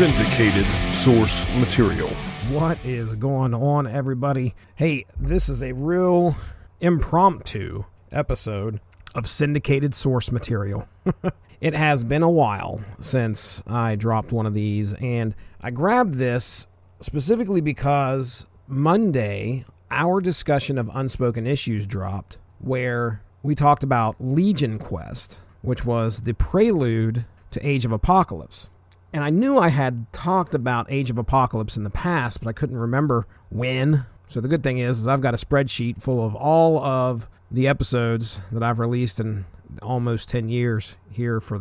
Syndicated Source Material. What is going on, everybody? Hey, this is a real impromptu episode of Syndicated Source Material. It has been a while since I dropped one of these, and I grabbed this specifically because Monday, our discussion of Unspoken Issues dropped, where we talked about Legion Quest, which was the prelude to Age of Apocalypse. And I knew I had talked about Age of Apocalypse in the past, but I couldn't remember when. So the good thing is I've got a spreadsheet full of all of the episodes that I've released in almost 10 years here for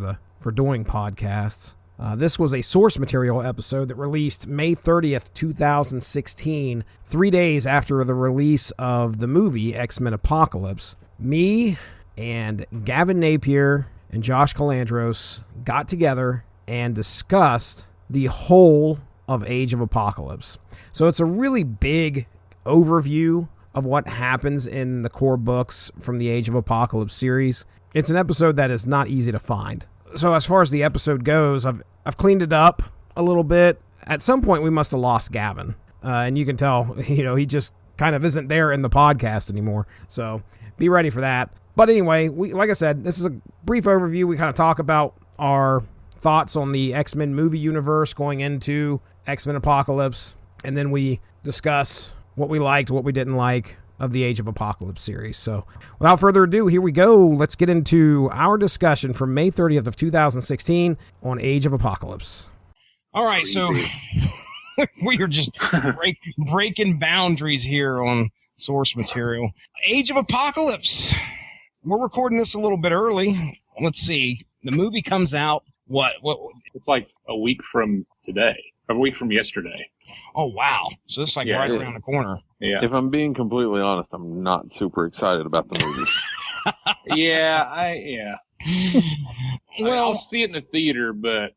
doing podcasts. This was a source material episode that released May 30th, 2016, 3 days after the release of the movie X-Men Apocalypse. Me and Gavin Napier and Josh Calandros got together and discussed the whole of Age of Apocalypse. So it's a really big overview of what happens in the core books from the Age of Apocalypse series. It's an episode that is not easy to find. So as far as the episode goes, I've cleaned it up a little bit. At some point, we must have lost Gavin. And you can tell, he just kind of isn't there in the podcast anymore. So be ready for that. But anyway, like I said, this is a brief overview. We kind of talk about our thoughts on the X-Men movie universe going into X-Men Apocalypse, and then we discuss what we liked, what we didn't like of the Age of Apocalypse series. So without further ado, here we go. Let's get into our discussion from May 30th of 2016 on Age of Apocalypse. All right, so we are just breaking boundaries here on source material. Age of Apocalypse. We're recording this a little bit early. Let's see. The movie comes out What? It's like a week from today, a week from yesterday. Oh, wow. So it's like right around the corner. Yeah. If I'm being completely honest, I'm not super excited about the movie. Yeah. Well, I'll see it in the theater, but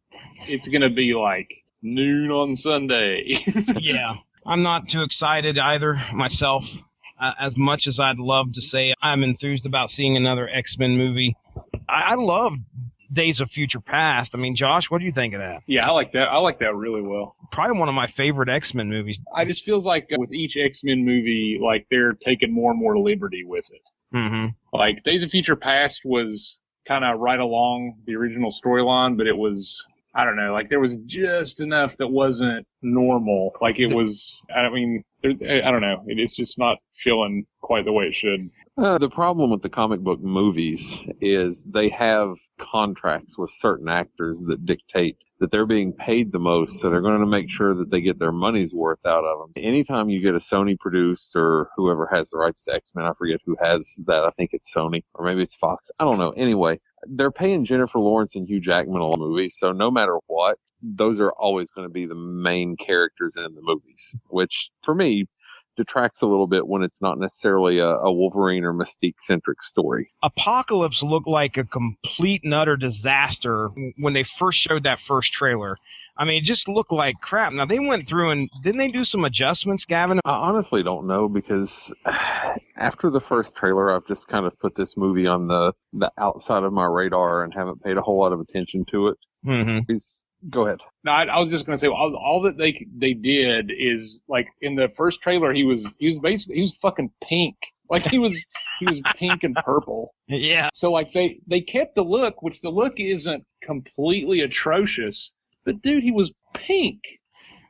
it's going to be like noon on Sunday. Yeah. I'm not too excited either myself. As much as I'd love to say I'm enthused about seeing another X-Men movie. I love Days of Future Past. I mean, Josh, what do you think of that? Yeah, I like that. I like that really well. Probably one of my favorite X-Men movies. I just feels like with each X-Men movie, like they're taking more and more liberty with it. Mm-hmm. Like Days of Future Past was kind of right along the original storyline, but it was, I don't know, like there was just enough that wasn't normal. Like it was, I don't know. It's just not feeling quite the way it should. The problem with the comic book movies is they have contracts with certain actors that dictate that they're being paid the most, so they're going to make sure that they get their money's worth out of them. Anytime you get a Sony produced or whoever has the rights to X-Men, I forget who has that. I think it's Sony or maybe it's Fox. I don't know. Anyway, they're paying Jennifer Lawrence and Hugh Jackman a movie, so no matter what, those are always going to be the main characters in the movies, which for me detracts a little bit when it's not necessarily a Wolverine or Mystique-centric story. Apocalypse looked like a complete and utter disaster when they first showed that first trailer. I mean, it just looked like crap. Now, they went through and didn't they do some adjustments, Gavin? I honestly don't know because after the first trailer, I've just kind of put this movie on the outside of my radar and haven't paid a whole lot of attention to it. Mm-hmm. Go ahead. No, I was just going to say all that they did is like in the first trailer he was fucking pink. Like he was pink and purple. Yeah. So like they kept the look, which the look isn't completely atrocious, but dude, he was pink.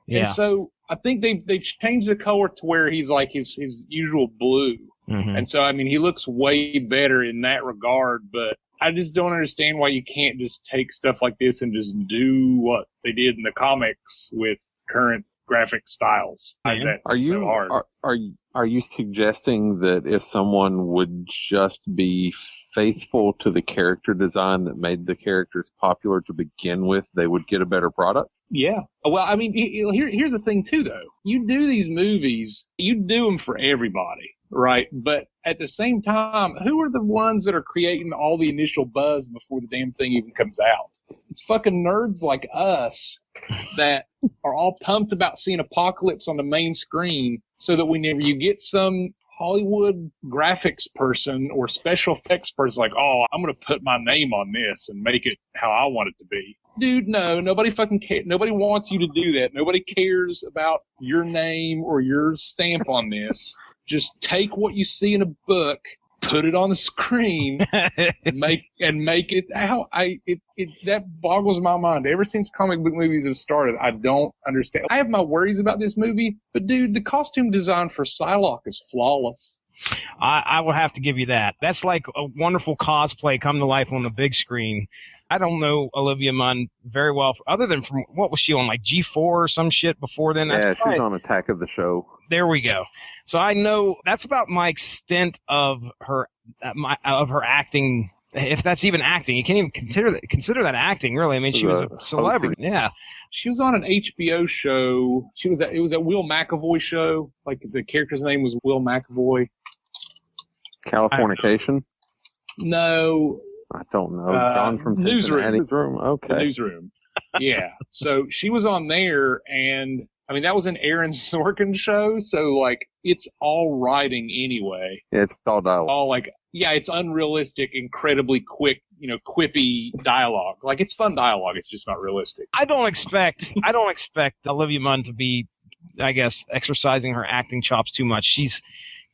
Yeah. And so I think they've changed the color to where he's like his usual blue. Mm-hmm. And so I mean he looks way better in that regard, but I just don't understand why you can't just take stuff like this and just do what they did in the comics with current graphic styles. Are you suggesting that if someone would just be faithful to the character design that made the characters popular to begin with, they would get a better product? Yeah. Well, I mean, here's the thing too, though. You do these movies, you do them for everybody. Right, but at the same time, who are the ones that are creating all the initial buzz before the damn thing even comes out? It's fucking nerds like us that are all pumped about seeing Apocalypse on the main screen so that whenever you get some Hollywood graphics person or special effects person like, oh, I'm going to put my name on this and make it how I want it to be. Dude, no, nobody fucking cares. Nobody wants you to do that. Nobody cares about your name or your stamp on this. Just take what you see in a book, put it on the screen, make it out. That boggles my mind. Ever since comic book movies have started, I don't understand. I have my worries about this movie, but dude, the costume design for Psylocke is flawless. I will have to give you that. That's like a wonderful cosplay come to life on the big screen. I don't know Olivia Munn very well, other than from, what was she on, like G4 or some shit before then? Yeah, she's on Attack of the Show. There we go. So I know that's about my extent of her acting. If that's even acting, you can't even consider that acting, really. I mean, she was a celebrity. Yeah. She was on an HBO show. It was a Will McAvoy show. Like, the character's name was Will McAvoy. Californication? No. I don't know. John from Cincinnati's Room. Okay. The Newsroom. Yeah. So she was on there, and I mean, that was an Aaron Sorkin show, so like it's all writing anyway. Yeah, it's all dialogue. All like, yeah, it's unrealistic, incredibly quick, quippy dialogue. Like, it's fun dialogue. It's just not realistic. I don't expect Olivia Munn to be, I guess, exercising her acting chops too much. She's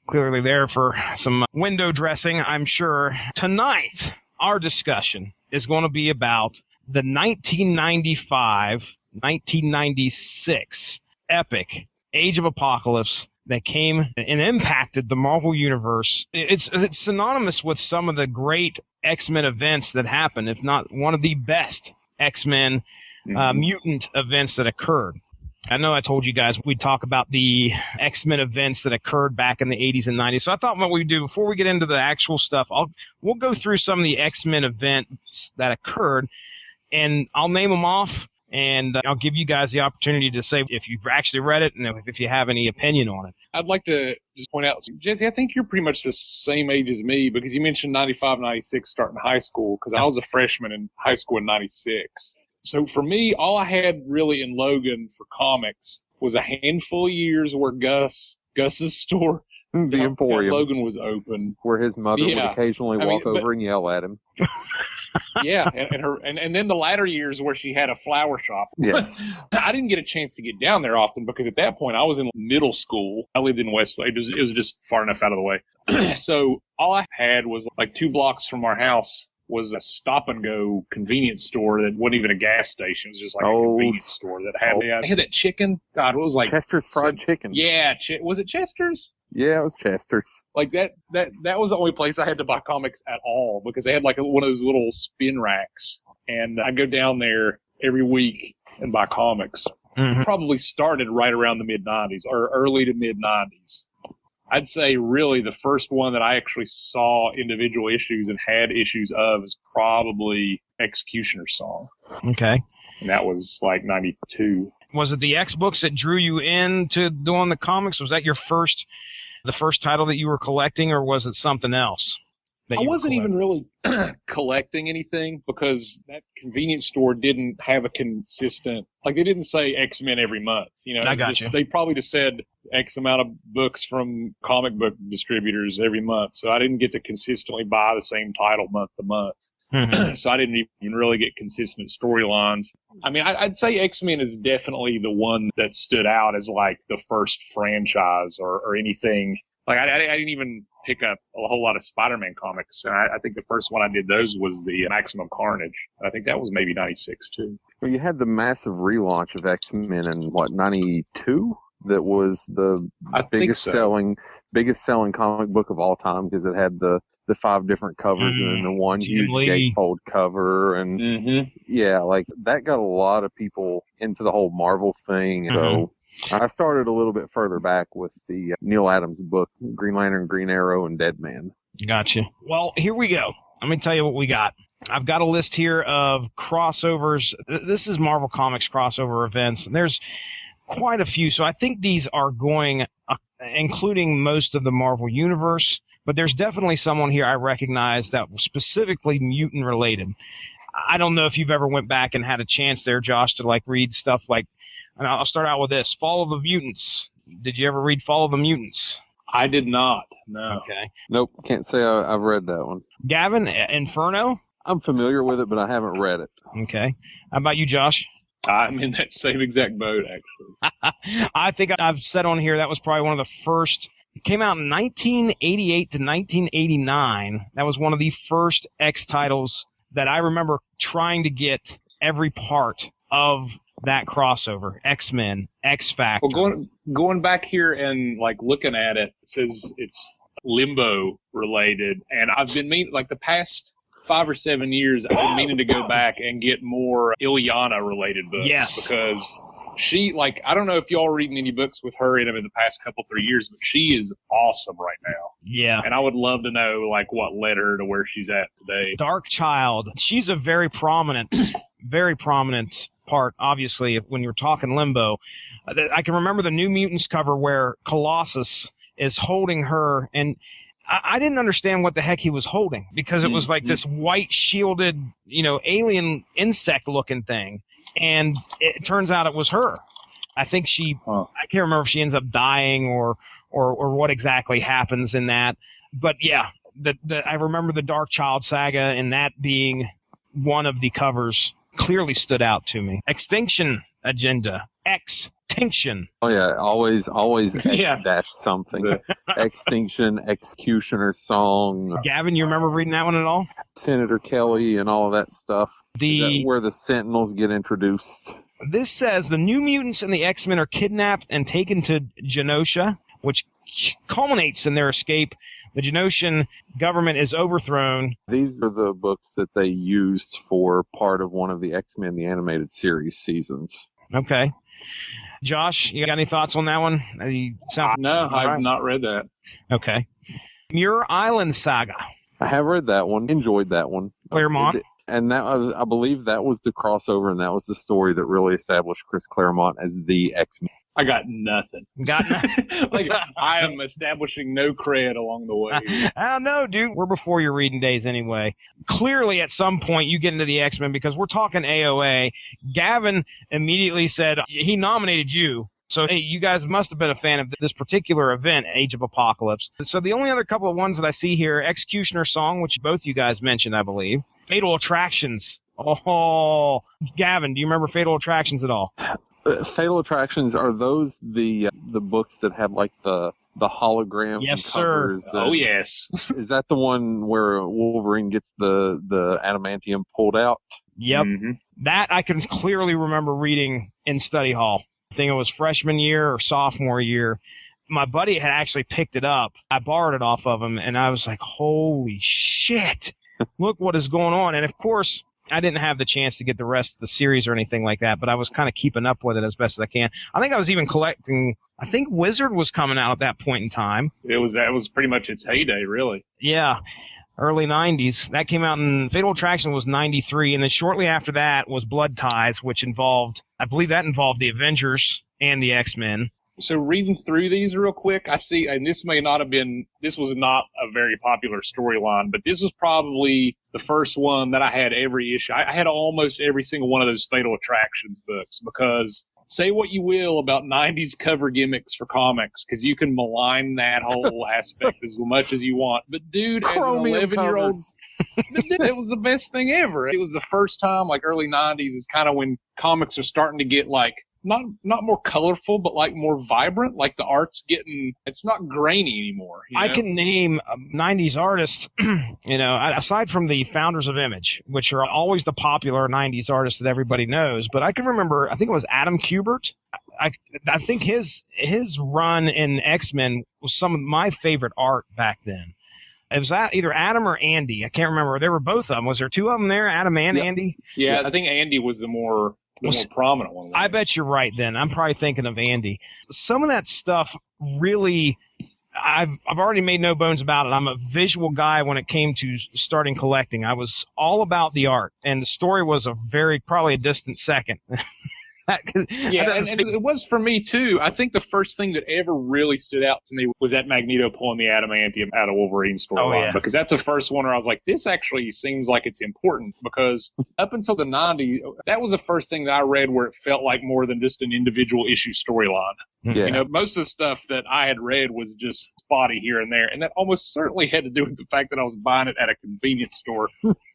clearly there for some window dressing, I'm sure. Tonight, our discussion is going to be about the 1995-1996 epic Age of Apocalypse that came and impacted the Marvel Universe. It's synonymous with some of the great X-Men events that happened, if not one of the best X-Men mutant events that occurred. I know I told you guys we'd talk about the X-Men events that occurred back in the 80s and 90s. So I thought what we'd do before we get into the actual stuff, we'll go through some of the X-Men events that occurred, and I'll name them off, and I'll give you guys the opportunity to say if you've actually read it and if you have any opinion on it. I'd like to just point out, Jesse, I think you're pretty much the same age as me, because you mentioned 95, 96 starting high school, because I was a freshman in high school in 96. So for me, all I had really in Logan for comics was a handful of years where Gus's store, the Emporium, Logan, was open, where his mother would occasionally walk over and yell at him. Yeah, and then the latter years where she had a flower shop. Yes. I didn't get a chance to get down there often because at that point I was in middle school. I lived in Westlake. It was just far enough out of the way. So all I had was like 2 blocks from our house was a stop-and-go convenience store that wasn't even a gas station. It was just like a convenience store that had they had that chicken. God, what was like Chester's fried chicken. Yeah, was it Chester's? Yeah, it was Chester's. Like that was the only place I had to buy comics at all, because they had like one of those little spin racks, and I'd go down there every week and buy comics. Mm-hmm. Probably started right around the mid-90s or early to mid-90s. I'd say really the first one that I actually saw individual issues and had issues of is probably Executioner's Song. Okay. And that was like 92. Was it the X books that drew you into doing the comics? Was that the first title that you were collecting, or was it something else? I wasn't even really collecting anything, because that convenience store didn't have a consistent, like they didn't say X-Men every month. I got you. They probably just said X amount of books from comic book distributors every month. So I didn't get to consistently buy the same title month to month. Mm-hmm. So I didn't even really get consistent storylines. I mean, I'd say X-Men is definitely the one that stood out as like the first franchise or anything. Like I didn't even pick up a whole lot of Spider-Man comics. And I think the first one I did those was the Maximum Carnage. I think that was maybe 96 too. Well, you had the massive relaunch of X-Men in 92? That was the biggest selling comic book of all time, because it had the 5 different covers and then the one huge gatefold cover, and yeah, like that got a lot of people into the whole Marvel thing. So I started a little bit further back with the Neil Adams book, Green Lantern, Green Arrow, and Dead Man. Gotcha. Well, here we go. Let me tell you what we got. I've got a list here of crossovers. This is Marvel Comics crossover events, and there's quite a few. So I think these are going, including most of the Marvel Universe, but there's definitely someone here I recognize that was specifically mutant related. I don't know if you've ever went back and had a chance there, Josh, to like read stuff like, and I'll start out with this, Fall of the Mutants. Did you ever read Fall of the Mutants? I did not. No. Okay. Nope. Can't say I've read that one. Gavin, Inferno? I'm familiar with it, but I haven't read it. Okay. How about you, Josh? I'm in that same exact boat, actually. I think I've said on here that was probably one of the first. It came out in 1988 to 1989. That was one of the first X titles that I remember trying to get every part of that crossover. X-Men, X-Factor. Well, going back here and like looking at it, it says it's Limbo related, and I've been the past 5 or 7 years, I've been meaning to go back and get more Ilyana related books. Yes. Because she, I don't know if y'all are reading any books with her in them in the past 3 years, but she is awesome right now. Yeah. And I would love to know, what led her to where she's at today. Dark Child. She's a very prominent part, obviously, when you're talking Limbo. I can remember the New Mutants cover where Colossus is holding her, and I didn't understand what the heck he was holding, because it was like this white shielded, alien insect looking thing. And it turns out it was her. I think I can't remember if she ends up dying or what exactly happens in that. But yeah, I remember the Dark Child saga, and that being one of the covers clearly stood out to me. Extinction Agenda. Extinction. Oh yeah, always Yeah. X - something. Extinction, Executioner Song. Gavin, you remember reading that one at all? Senator Kelly and all of that stuff. Is that where the Sentinels get introduced? This says the New Mutants and the X-Men are kidnapped and taken to Genosha, which culminates in their escape. The Genosian government is overthrown. These are the books that they used for part of one of the X-Men the Animated Series seasons. Okay. Josh, you got any thoughts on that one? No, I've not read that. Okay. Muir Island Saga. I have read that one. Enjoyed that one. Claremont. And that was, I believe that was the crossover, and that was the story that really established Chris Claremont as the X-Men. I got nothing. I am establishing no cred along the way. I don't know, dude. We're before your reading days anyway. Clearly, at some point, you get into the X-Men because we're talking AOA. Gavin immediately said he nominated you. So, hey, you guys must have been a fan of this particular event, Age of Apocalypse. So the only other couple of ones that I see here, Executioner Song, which both you guys mentioned, I believe. Fatal Attractions. Oh, Gavin, do you remember Fatal Attractions at all? Fatal Attractions, are those the books that have the hologram covers? Sir. Oh, yes. Is that the one where Wolverine gets the adamantium pulled out? Yep. Mm-hmm. That I can clearly remember reading in study hall. I think it was freshman year or sophomore year. My buddy had actually picked it up. I borrowed it off of him, and I was like, holy shit, look what is going on. And, of course, I didn't have the chance to get the rest of the series or anything like that, but I was kind of keeping up with it as best as I can. I think I was even collecting – I think Wizard was coming out at that point in time. That was pretty much its heyday, really. Yeah. Early 90s. That came out in Fatal Attraction was 93, and then shortly after that was Blood Ties, which involved, I believe that involved the Avengers and the X-Men. So reading through these real quick, I see, and this was not a very popular storyline, but this was probably the first one that I had every issue. I had almost every single one of those Fatal Attractions books, because say what you will about 90s cover gimmicks for comics, because you can malign that whole aspect as much as you want. But dude, as an 11-year-old, it was the best thing ever. It was the first time, early 90s is kind of when comics are starting to get not more colorful, but more vibrant. The art's it's not grainy anymore. I can name 90s artists, aside from the founders of Image, which are always the popular 90s artists that everybody knows. But I can remember, I think it was Adam Kubert. I think his run in X-Men was some of my favorite art back then. It was either Adam or Andy. I can't remember. There were both of them. Was there two of them there, Adam and Andy? Yeah, I think Andy was the more prominent one. I bet you're right then. I'm probably thinking of Andy. Some of that stuff really, I've already made no bones about it. I'm a visual guy when it came to starting collecting. I was all about the art, and the story was probably a distant second. Yeah, and it was for me too. I think the first thing that ever really stood out to me was that Magneto pulling the adamantium out of Wolverine's storyline, because that's the first one where I was like, this actually seems like it's important, because up until the 90s, that was the first thing that I read where it felt like more than just an individual issue storyline. Yeah. You know, most of the stuff that I had read was just spotty here and there, and that almost certainly had to do with the fact that I was buying it at a convenience store.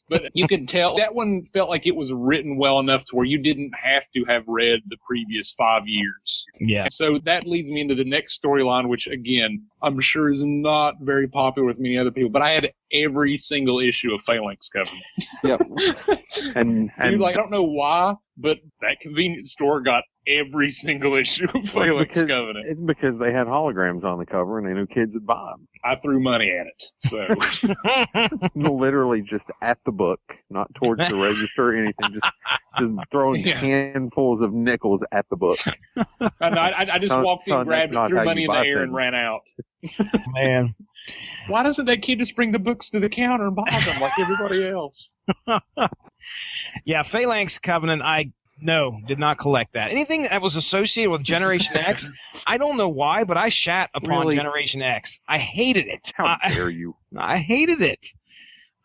But you could tell that one felt like it was written well enough to where you didn't have to have read the previous 5 years. Yeah. So that leads me into the next storyline, which, again, I'm sure is not very popular with many other people, but I had every single issue of Phalanx Covenant. Yep. And Dude, like, I don't know why, but that convenience store got every single issue of Phalanx Covenant. It's because they had holograms on the cover and they knew kids would buy them. I threw money at it, so. Literally just at the book, not towards the register or anything, just throwing handfuls of nickels at the book. I just walked in, grabbed it, threw money in the air, and ran out. Man. Why doesn't that kid just bring the books to the counter and buy them like everybody else? Yeah, Phalanx Covenant, did not collect that. Anything that was associated with Generation X, I don't know why, but I shat upon Generation X. I hated it. How dare you? I hated it.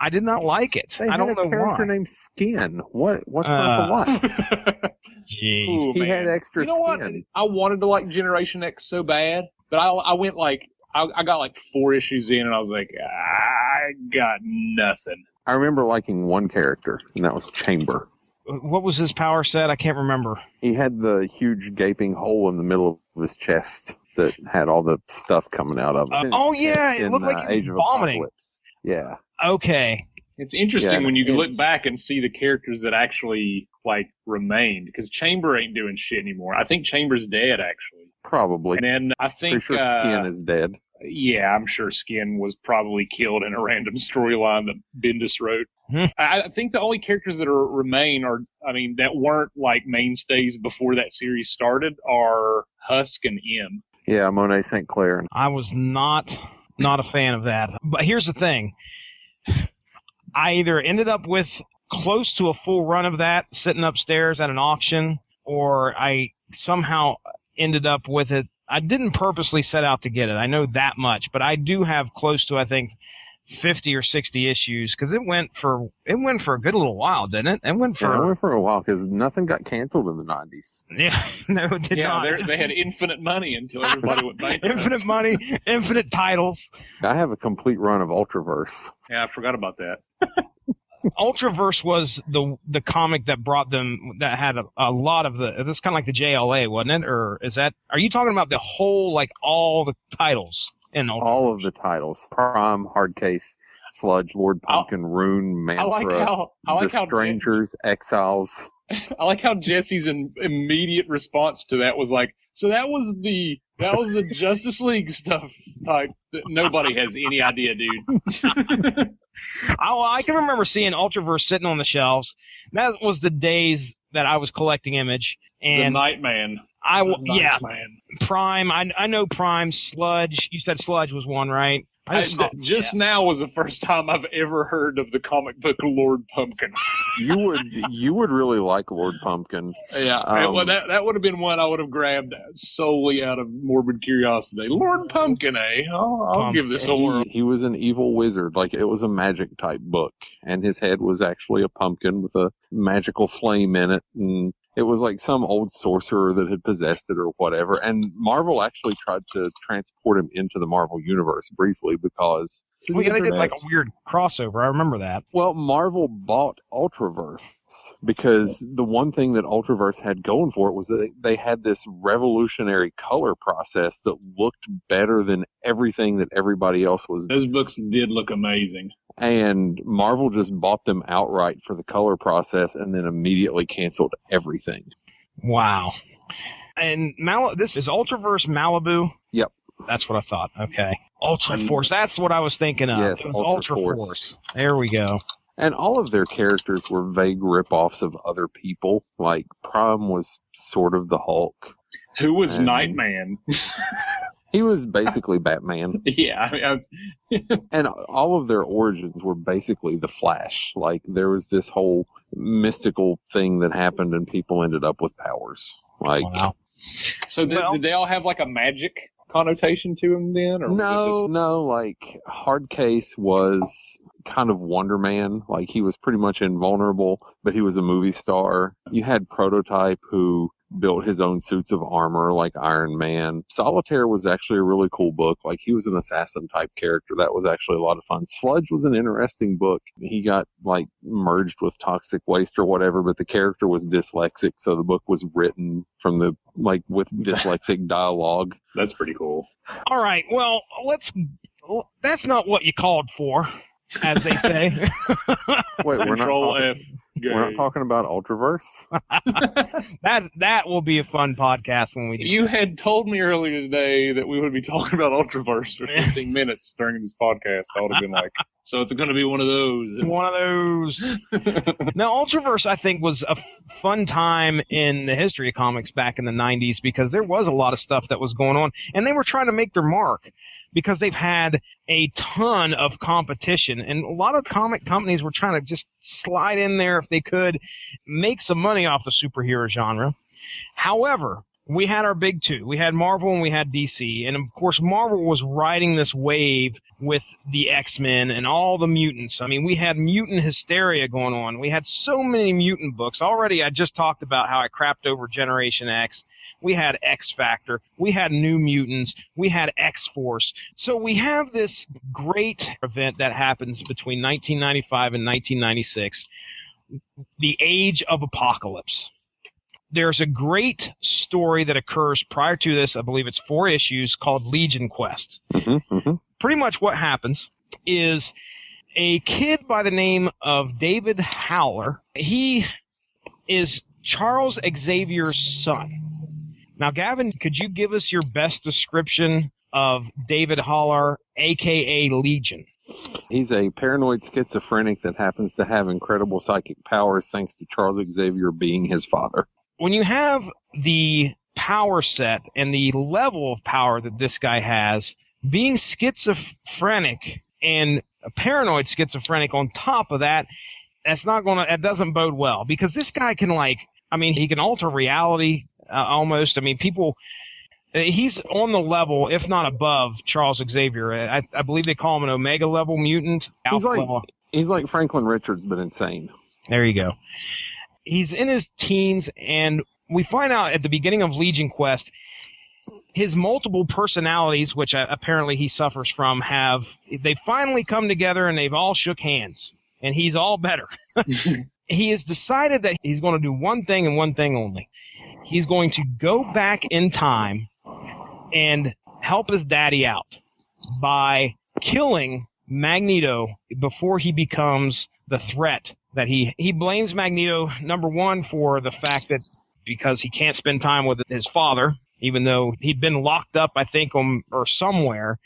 I did not like it. I don't know why. He had a character named Skin. What's not to like? Jeez. Ooh, he man. had extra skin. What? I wanted to like Generation X so bad, but I went like, I got like 4 issues in, and I was like, I got nothing. I remember liking one character, and that was Chamber. What was his power set? I can't remember. He had the huge gaping hole in the middle of his chest that had all the stuff coming out of it. It looked like he was vomiting. Yeah. Okay. It's interesting when you look back and see the characters that actually like remained, because Chamber ain't doing shit anymore. I think Chamber's dead, actually. Probably. And then I think pretty sure Skin is dead. Yeah, I'm sure Skin was probably killed in a random storyline that Bendis wrote. I think the only characters that remain that weren't like mainstays before that series started are Husk and M. Yeah, Monet St. Clair. I was not a fan of that. But here's the thing. I either ended up with close to a full run of that sitting upstairs at an auction, or I somehow ended up with it. I didn't purposely set out to get it. I know that much, but I do have close to, I think, 50 or 60 issues, because it went for a good little while, didn't it? It went for a while, because nothing got canceled in the 90s. Yeah, no, it did not. They had infinite money until everybody went bankrupt. Infinite money, infinite titles. I have a complete run of Ultraverse. Yeah, I forgot about that. Ultraverse was the comic that brought them, that had a lot of that's kind of like the JLA, wasn't it? Or are you talking about the whole, like all the titles in Ultraverse? All of the titles. Prime, Hardcase, Sludge, Lord Pumpkin, Rune, Mantra, The Strangers, Exiles. I like how Jesse's immediate response to that was like, so that was the Justice League stuff type. Nobody has any idea, dude. I can remember seeing Ultraverse sitting on the shelves. That was the days that I was collecting Image. And the Nightman. Nightman. Prime. I know Prime. Sludge. You said Sludge was one, right? Now was the first time I've ever heard of the comic book Lord Pumpkin. You would really like Lord Pumpkin. Yeah, that would have been one I would have grabbed solely out of morbid curiosity. Lord Pumpkin, eh? I'll give this a whirl. He was an evil wizard. Like, it was a magic type book, and his head was actually a pumpkin with a magical flame in it, and it was like some old sorcerer that had possessed it or whatever. And Marvel actually tried to transport him into the Marvel Universe briefly because... they did like a weird crossover. I remember that. Well, Marvel bought Ultraverse because the one thing that Ultraverse had going for it was that they had this revolutionary color process that looked better than everything that everybody else was. Those books did look amazing. And Marvel just bought them outright for the color process and then immediately canceled everything. Wow. And this is Ultraverse Malibu? Yep. That's what I thought. Okay. Ultra Force. That's what I was thinking of. Yes, it was Ultra Force. There we go. And all of their characters were vague ripoffs of other people. Like, Prime was sort of the Hulk. Who was Nightman? He was basically Batman. Yeah. And all of their origins were basically the Flash. Like, there was this whole mystical thing that happened and people ended up with powers. Like, wow. So did they all have like a magic connotation to him then? Or no, like Hardcase was kind of Wonder Man. Like, he was pretty much invulnerable, but he was a movie star. You had Prototype, who built his own suits of armor like Iron Man. Solitaire was actually a really cool book. Like, he was an assassin type character. That was actually a lot of fun. Sludge was an interesting book. He got like merged with toxic waste or whatever, but the character was dyslexic, so the book was written from the like with dyslexic dialogue. That's pretty cool. All right, well, that's not what you called for, as they say. Wait, Control F. We're not talking about Ultraverse? That will be a fun podcast when we do. If you had told me earlier today that we would be talking about Ultraverse for 15 minutes during this podcast, I would have been like, so it's going to be one of those. One of those. Now, Ultraverse, I think, was a fun time in the history of comics back in the 90s because there was a lot of stuff that was going on, and they were trying to make their mark because they've had a ton of competition, and a lot of comic companies were trying to just slide in there if they could, make some money off the superhero genre. However, we had our big two. We had Marvel and we had DC. And, of course, Marvel was riding this wave with the X-Men and all the mutants. I mean, we had mutant hysteria going on. We had so many mutant books. Already, I just talked about how I crapped over Generation X. We had X-Factor. We had New Mutants. We had X-Force. So we have this great event that happens between 1995 and 1996, the Age of Apocalypse. There's a great story that occurs prior to this. I believe it's 4 issues called Legion Quest. Pretty much what happens is a kid by the name of David Howler. He is Charles Xavier's son. Now, Gavin, could you give us your best description of David Howler, a.k.a. Legion? He's a paranoid schizophrenic that happens to have incredible psychic powers thanks to Charles Xavier being his father. When you have the power set and the level of power that this guy has, being schizophrenic and a paranoid schizophrenic on top of that, that doesn't bode well, because this guy can he can alter reality almost. I mean, he's on the level, if not above, Charles Xavier. I believe they call him an Omega level mutant. He's like Franklin Richards, but insane. There you go. He's in his teens, and we find out at the beginning of Legion Quest, his multiple personalities, which apparently he suffers from, they finally come together and they've all shook hands, and he's all better. He has decided that he's going to do one thing and one thing only. He's going to go back in time and help his daddy out by killing Magneto before he becomes the threat that he blames Magneto, number one, for the fact that because he can't spend time with his father, even though he'd been locked up, I think, or somewhere.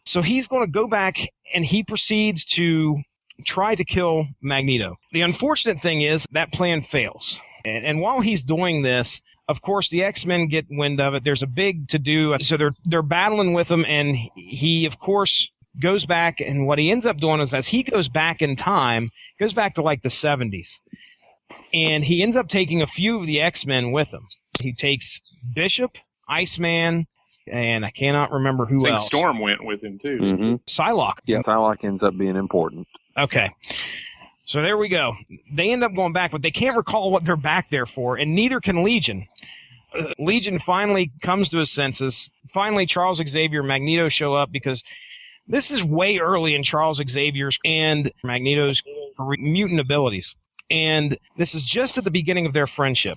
So he's going to go back and he proceeds to try to kill Magneto. The unfortunate thing is that plan fails. And while he's doing this, of course, the X-Men get wind of it. There's a big to-do. So they're battling with him, and he, of course, goes back, and what he ends up doing is, as he goes back in time, goes back to like the 70s, and he ends up taking a few of the X-Men with him. He takes Bishop, Iceman, and I cannot remember who I think else. Storm went with him too. Mm-hmm. Psylocke. Yeah, Psylocke ends up being important. Okay. So there we go. They end up going back, but they can't recall what they're back there for, and neither can Legion. Legion finally comes to his senses. Finally, Charles Xavier and Magneto show up, because this is way early in Charles Xavier's and Magneto's mutant abilities. And this is just at the beginning of their friendship.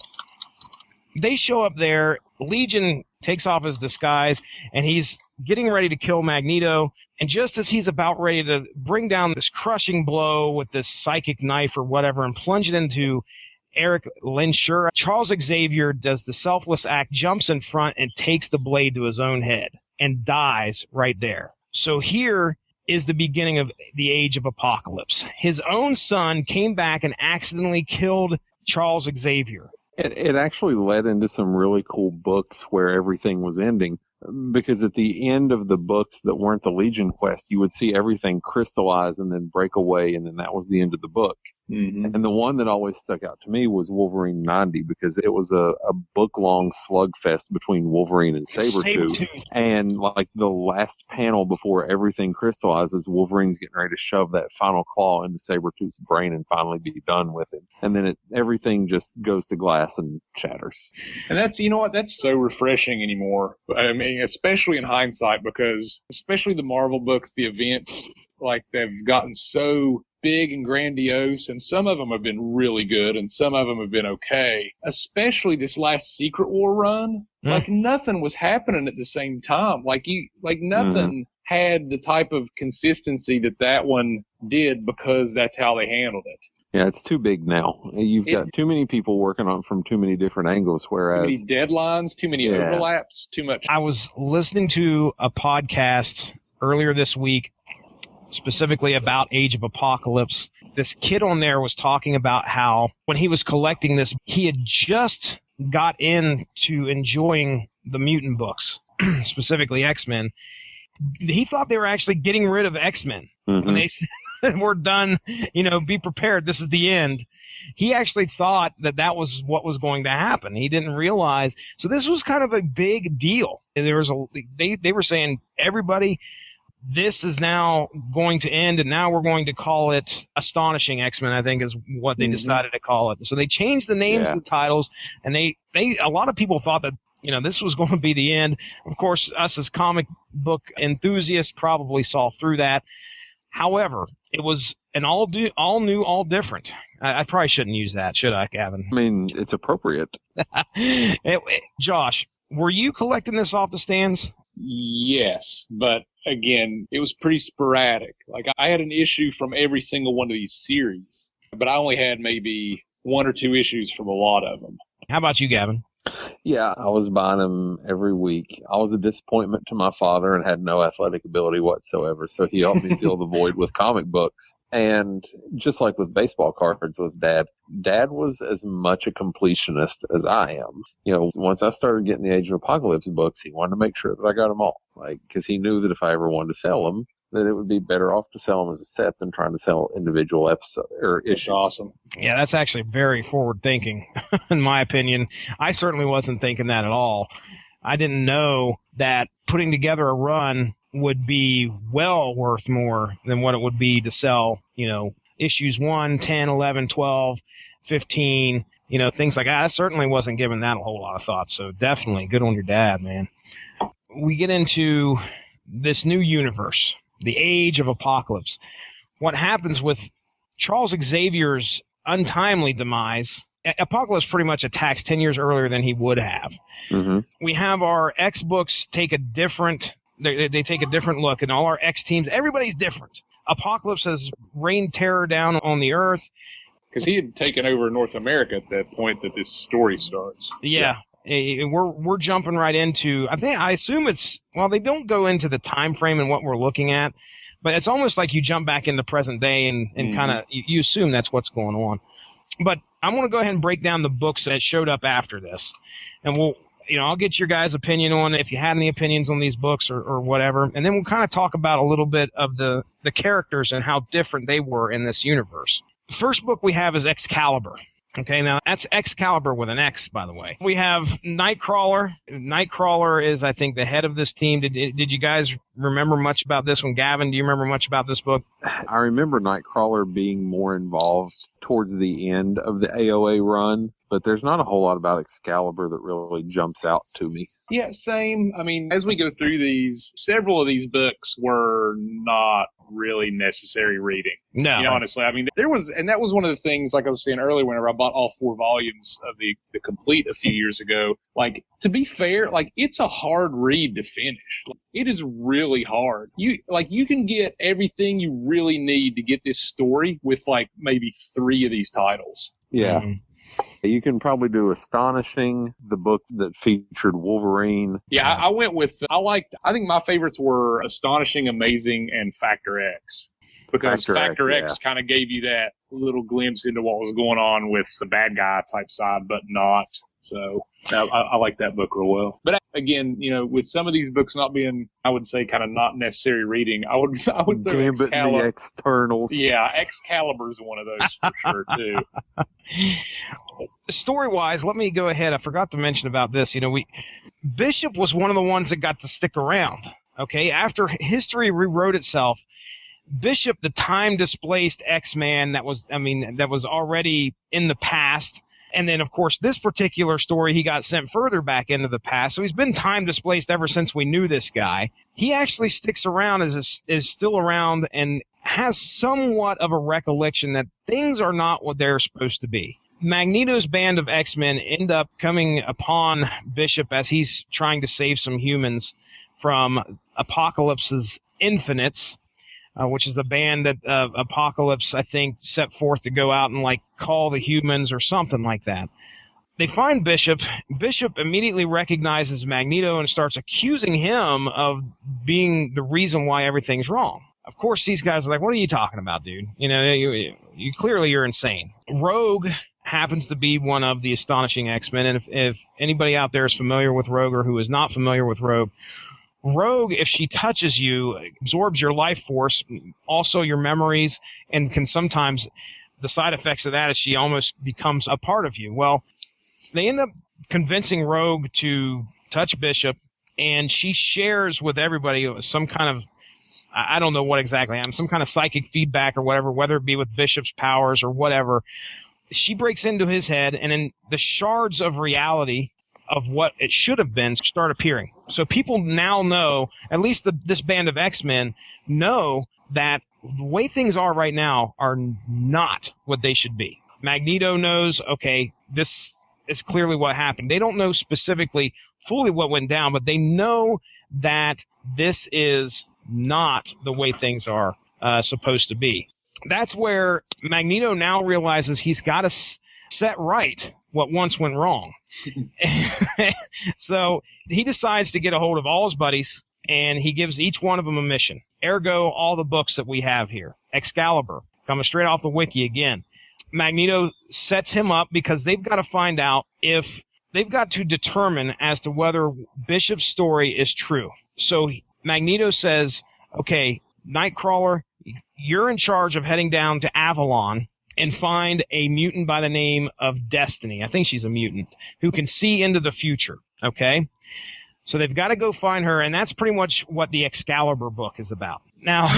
They show up there. Legion takes off his disguise, and he's getting ready to kill Magneto. And just as he's about ready to bring down this crushing blow with this psychic knife or whatever and plunge it into Eric Lensher, Charles Xavier does the selfless act, jumps in front, and takes the blade to his own head and dies right there. So here is the beginning of the Age of Apocalypse. His own son came back and accidentally killed Charles Xavier. It actually led into some really cool books where everything was ending, because at the end of the books that weren't the Legion Quest, you would see everything crystallize and then break away, and then that was the end of the book. Mm-hmm. And the one that always stuck out to me was Wolverine 90 because it was a book-long slugfest between Wolverine and Sabretooth. And like the last panel before everything crystallizes, Wolverine's getting ready to shove that final claw into Sabretooth's brain and finally be done with him. And then everything just goes to glass and shatters. And that's, you know what, that's so refreshing anymore. I mean, especially in hindsight, because especially the Marvel books, the events, like they've gotten so big and grandiose, and some of them have been really good and some of them have been okay. Especially this last Secret War run, like nothing was happening at the same time. Like nothing had the type of consistency that one did, because that's how they handled it. Yeah, it's too big now. You've got too many people working on it from too many different angles, whereas... Too many deadlines, too many overlaps, too much... I was listening to a podcast earlier this week, specifically about Age of Apocalypse. This kid on there was talking about how when he was collecting this, he had just got into enjoying the mutant books, specifically X-Men. He thought they were actually getting rid of X-Men. When they said, we're done, be prepared, this is the end. He actually thought that was what was going to happen. He didn't realize. So this was kind of a big deal. There was they were saying, everybody, this is now going to end, and now we're going to call it Astonishing X-Men, I think is what they decided to call it. So they changed the names of the titles, and a lot of people thought that this was going to be the end. Of course, us as comic book enthusiasts probably saw through that. However, it was an all new, all different. I probably shouldn't use that, should I, Gavin? I mean, it's appropriate. Josh, were you collecting this off the stands? Yes, but again, it was pretty sporadic. Like, I had an issue from every single one of these series, but I only had maybe one or two issues from a lot of them. How about you, Gavin? Yeah, I was buying them every week. I was a disappointment to my father and had no athletic ability whatsoever, so he helped me fill the void with comic books. And just like with baseball cards with Dad was as much a completionist as I am. Once I started getting the Age of Apocalypse books, he wanted to make sure that I got them all, because he knew that if I ever wanted to sell them, that it would be better off to sell them as a set than trying to sell individual episodes or issues. That's awesome. Yeah, that's actually very forward thinking, in my opinion. I certainly wasn't thinking that at all. I didn't know that putting together a run would be well worth more than what it would be to sell, issues 1, 10, 11, 12, 15, things like that. I certainly wasn't giving that a whole lot of thought. So definitely good on your dad, man. We get into this new universe, the Age of Apocalypse. What happens with Charles Xavier's untimely demise? Apocalypse pretty much attacks 10 years earlier than he would have. We have our X books take a different look, and all our X teams, everybody's different. Apocalypse has rained terror down on the earth. Because he had taken over North America at that point that this story starts. Yeah. We're jumping right into, I assume they don't go into the time frame and what we're looking at, but it's almost like you jump back into present day and kind of, you assume that's what's going on. But I want to go ahead and break down the books that showed up after this, and I'll get your guys' opinion on it if you had any opinions on these books or whatever, and then we'll kind of talk about a little bit of the characters and how different they were in this universe. The first book we have is Excalibur. Okay, now that's Excalibur with an X, by the way. We have Nightcrawler. Nightcrawler is, I think, the head of this team. Did you guys remember much about this one? Gavin, do you remember much about this book? I remember Nightcrawler being more involved towards the end of the AOA run, but there's not a whole lot about Excalibur that really jumps out to me. Yeah, same. I mean, as we go through these, several of these books were not really necessary reading. No. Honestly, I mean, that was one of the things, like I was saying earlier, whenever I bought all 4 volumes of the complete a few years ago, like, to be fair, like, it's a hard read to finish. Like, it is really hard. You can get everything you really need to get this story with, like, maybe 3 of these titles. Yeah. You can probably do Astonishing, the book that featured Wolverine. Yeah, I went with, I think my favorites were Astonishing, Amazing, and Factor X. Because Factor X kind of gave you that little glimpse into what was going on with the bad guy type side, but not. So I like that book real well. But again, with some of these books not being, I would say, kind of not necessary reading, I would throw Gambit and the Externals. Yeah, Excalibur's one of those for sure too. Story-wise, let me go ahead. I forgot to mention about this. Bishop was one of the ones that got to stick around. Okay, after history rewrote itself, Bishop, the time-displaced X-Man that was already in the past. And then, of course, this particular story, he got sent further back into the past. So he's been time displaced ever since we knew this guy. He actually sticks around, is still around, and has somewhat of a recollection that things are not what they're supposed to be. Magneto's band of X-Men end up coming upon Bishop as he's trying to save some humans from Apocalypse's Infinites, which is a band that Apocalypse, I think, set forth to go out and call the humans or something like that. They find Bishop. Bishop immediately recognizes Magneto and starts accusing him of being the reason why everything's wrong. Of course, these guys are like, "What are you talking about, dude? You clearly you're insane." Rogue happens to be one of the astonishing X-Men, and if anybody out there is familiar with Rogue or who is not familiar with Rogue, if she touches you, absorbs your life force, also your memories, and can sometimes, the side effects of that is she almost becomes a part of you. Well, they end up convincing Rogue to touch Bishop, and she shares with everybody some kind of, I don't know what exactly, some kind of psychic feedback or whatever, whether it be with Bishop's powers or whatever. She breaks into his head, and then the shards of reality of what it should have been start appearing. So people now know, at least this band of X-Men know that the way things are right now are not what they should be. Magneto knows, okay, this is clearly what happened. They don't know specifically fully what went down, but they know that this is not the way things are supposed to be. That's where Magneto now realizes he's got to set right what once went wrong. So he decides to get a hold of all his buddies, and he gives each one of them a mission. Ergo, all the books that we have here. Excalibur, coming straight off the wiki again. Magneto sets him up because they've got to find out if they've got to determine as to whether Bishop's story is true. So Magneto says, okay, Nightcrawler, you're in charge of heading down to Avalon and find a mutant by the name of Destiny. I think she's a mutant who can see into the future. Okay. So they've got to go find her. And that's pretty much what the Excalibur book is about. Now,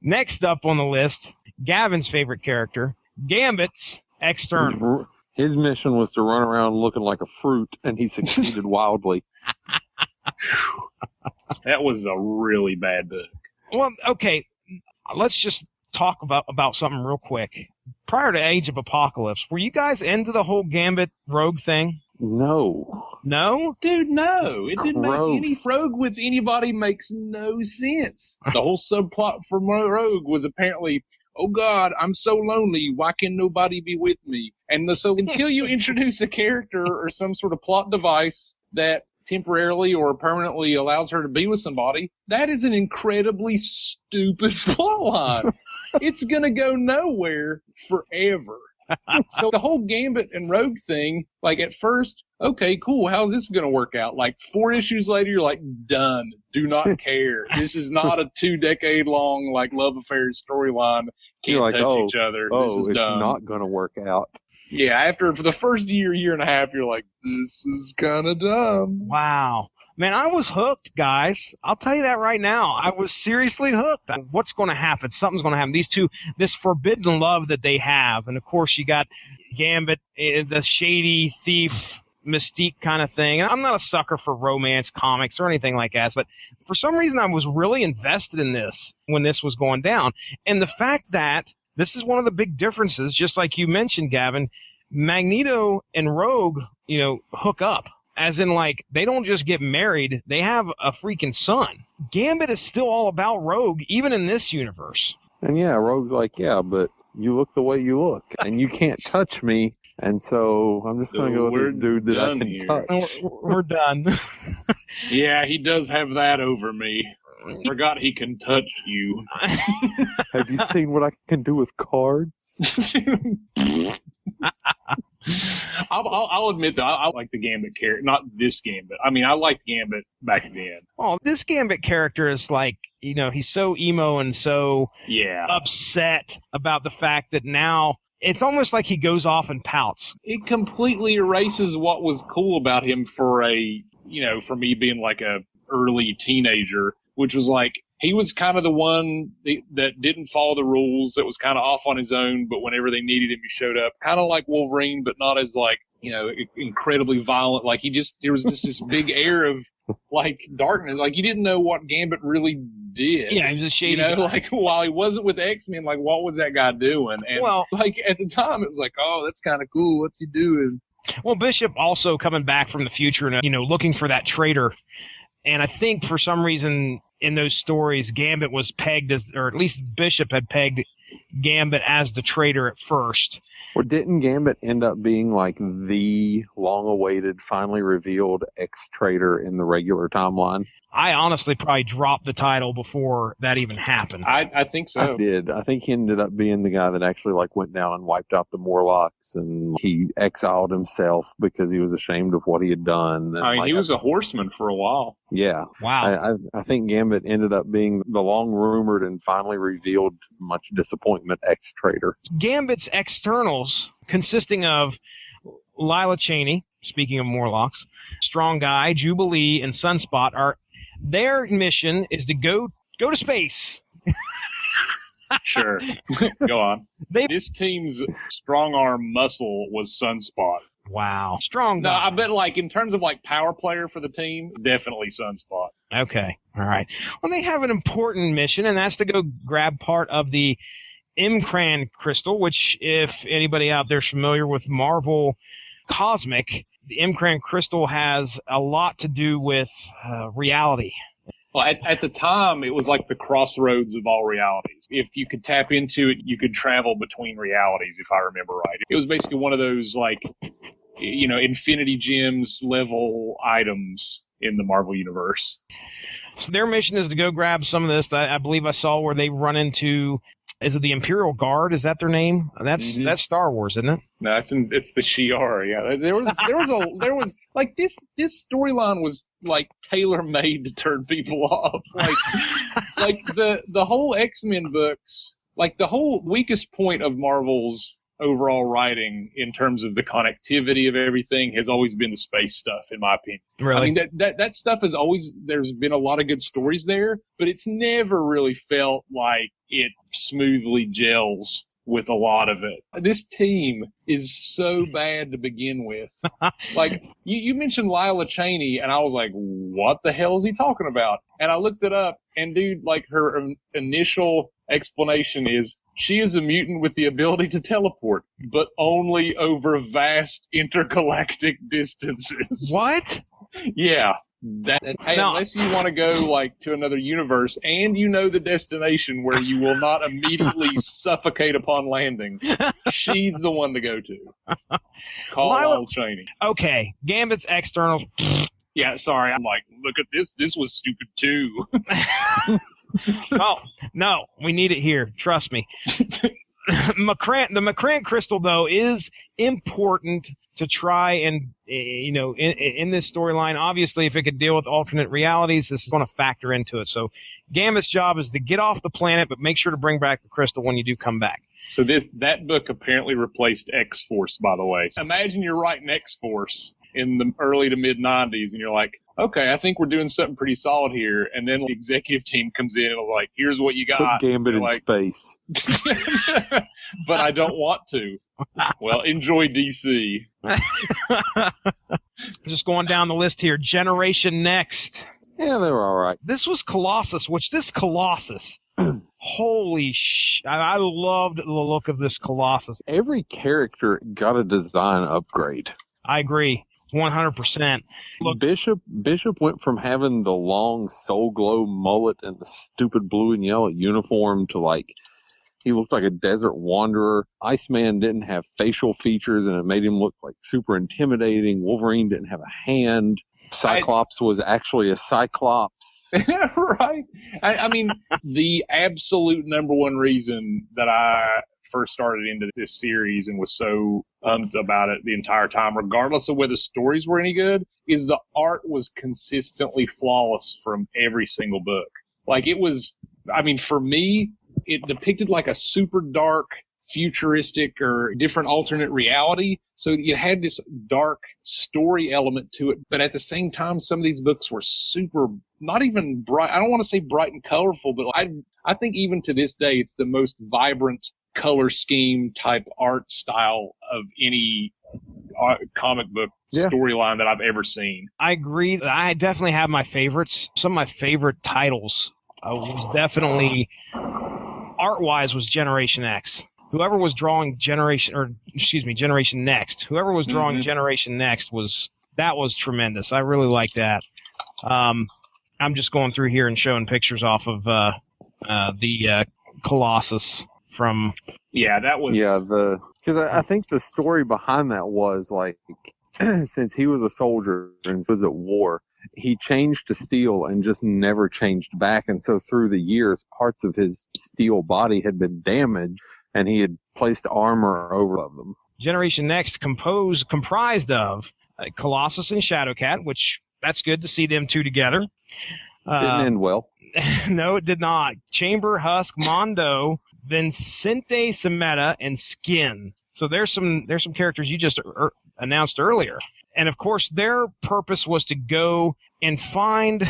next up on the list, Gavin's favorite character, Gambit's Externals. His mission was to run around looking like a fruit, and he succeeded wildly. That was a really bad book. Well, okay, let's just talk about something real quick. Prior to Age of Apocalypse, were you guys into the whole Gambit Rogue thing? No. No? Dude, no. It didn't Gross. make any Rogue with anybody makes no sense. The whole subplot for Rogue was apparently, oh God, I'm so lonely. Why can nobody be with me? And so until you introduce a character or some sort of plot device that temporarily or permanently allows her to be with somebody, that is an incredibly stupid plotline. It's going to go nowhere forever. So the whole Gambit and Rogue thing, at first, okay, cool, how's this going to work out? 4 issues later, you're like, done. Do not care. This is not a 2-decade-long, love affair storyline. Can't touch each other. This is it's done. Not going to work out. Yeah, for the first year and a half, you're like, this is kind of dumb. Wow. Man, I was hooked, guys. I'll tell you that right now. I was seriously hooked. What's going to happen? Something's going to happen. These two, this forbidden love that they have. And, of course, you got Gambit, the shady thief mystique kind of thing. And I'm not a sucker for romance comics or anything like that. But for some reason, I was really invested in this when this was going down. And the fact that this is one of the big differences, just like you mentioned, Gavin, Magneto and Rogue, hook up. As in, they don't just get married, they have a freaking son. Gambit is still all about Rogue, even in this universe. And yeah, Rogue's like, yeah, but you look the way you look, and you can't touch me, and so I'm just going to go with this dude that I can touch. We're done. Yeah, he does have that over me. Forgot he can touch you. Have you seen what I can do with cards? I'll admit that I like the Gambit character, not this Gambit. I mean, I liked Gambit back then. Oh, this Gambit character is like, he's so emo and so upset about the fact that now it's almost like he goes off and pouts. It completely erases what was cool about him for for me being like a early teenager, which was like, he was kind of the one that didn't follow the rules, that was kind of off on his own, but whenever they needed him, he showed up. Kind of like Wolverine, but not as like, incredibly violent. Like there was just this big air of like darkness. Like you didn't know what Gambit really did. Yeah, he was a shady guy. Like while he wasn't with X-Men, like what was that guy doing? And like at the time, it was like, oh, that's kind of cool. What's he doing? Well, Bishop also coming back from the future and, looking for that traitor. And I think for some reason in those stories, Gambit was pegged as, or at least Bishop had pegged Gambit as the traitor at first. Or didn't Gambit end up being like the long-awaited, finally revealed ex-traitor in the regular timeline? I honestly probably dropped the title before that even happened. I think so. I did. I think he ended up being the guy that actually like went down and wiped out the Morlocks, and he exiled himself because he was ashamed of what he had done. And, he was a horseman for a while. Yeah. Wow. I think Gambit ended up being the long-rumored and finally revealed, much disappointment, ex-traitor. Gambit's externals, consisting of Lila Cheney, speaking of Morlocks, Strong Guy, Jubilee, and Sunspot, their mission is to go to space. Sure. Go on. This team's strong arm muscle was Sunspot. Wow. Strong guy. No, I bet like in terms of like power player for the team, definitely Sunspot. Okay. All right. Well, they have an important mission, and that's to go grab part of the Imcran crystal, which if anybody out there is familiar with Marvel Cosmic, the Imcran crystal has a lot to do with reality. Well, at the time, it was like the crossroads of all realities. If you could tap into it, you could travel between realities, if I remember right. It was basically one of those, like, Infinity Gems level items in the Marvel Universe. So their mission is to go grab some of this. I believe I saw where they run into, is it the Imperial Guard? Is that their name? That's Star Wars, isn't it? No, it's the Shi'ar. Yeah, there was like this storyline was like tailor made to turn people off. Like the whole X-Men books, like the whole weakest point of Marvel's overall writing in terms of the connectivity of everything has always been the space stuff, in my opinion. Really? I mean, that stuff has always, there's been a lot of good stories there, but it's never really felt like it smoothly gels with a lot of it. This team is so bad to begin with. Like, you mentioned Lila Cheney, and I was like, what the hell is he talking about? And I looked it up, and dude, like, her initial explanation is, she is a mutant with the ability to teleport, but only over vast intergalactic distances. What? Yeah. Unless you want to go like to another universe and you know the destination where you will not immediately suffocate upon landing, she's the one to go to. Call Lila Cheney. Okay, Gambit's externals. Yeah, sorry. I'm like, look at this. This was stupid too. Oh, no, we need it here. Trust me. The McCran crystal, though, is important to try and, in this storyline. Obviously, if it could deal with alternate realities, this is going to factor into it. So Gambit's job is to get off the planet, but make sure to bring back the crystal when you do come back. So that book apparently replaced X-Force, by the way. So imagine you're writing X-Force in the early to mid-90s, and you're like, okay, I think we're doing something pretty solid here. And then the executive team comes in and is like, here's what you got. Put Gambit in space. But I don't want to. Well, enjoy DC. Just going down the list here. Generation Next. Yeah, they were all right. This was Colossus, holy I loved the look of this Colossus. Every character got a design upgrade. I agree. 100%. Look, Bishop went from having the long Soul Glow mullet and the stupid blue and yellow uniform to like he looked like a desert wanderer. Iceman didn't have facial features and it made him look like super intimidating. Wolverine didn't have a hand. Cyclops was actually a Cyclops. Right. I mean, the absolute number one reason that I first started into this series and was so umped about it the entire time, regardless of whether the stories were any good, is the art was consistently flawless from every single book. Like, it was, I mean, for me, it depicted like a super dark, futuristic or different alternate reality. So you had this dark story element to it, but at the same time, some of these books were super, not even bright. I don't want to say bright and colorful, but I think even to this day, it's the most vibrant color scheme type art style of any comic book storyline that I've ever seen. I agree. I definitely have my favorites. Some of my favorite titles was definitely, art-wise, was Generation X. Whoever was drawing Generation Next, whoever was drawing Generation Next was tremendous. I really like that. I'm just going through here and showing pictures off of the Colossus from. Yeah, that was. Yeah, because I think the story behind that was like, since he was a soldier and was at war, he changed to steel and just never changed back. And so through the years, parts of his steel body had been damaged, and he had placed armor over them. Generation Next comprised of Colossus and Shadowcat, which that's good to see them two together. Didn't end well. No, it did not. Chamber, Husk, Mondo, Vincente Semeta, and Skin. So there's some characters you just announced earlier. And of course, their purpose was to go and find.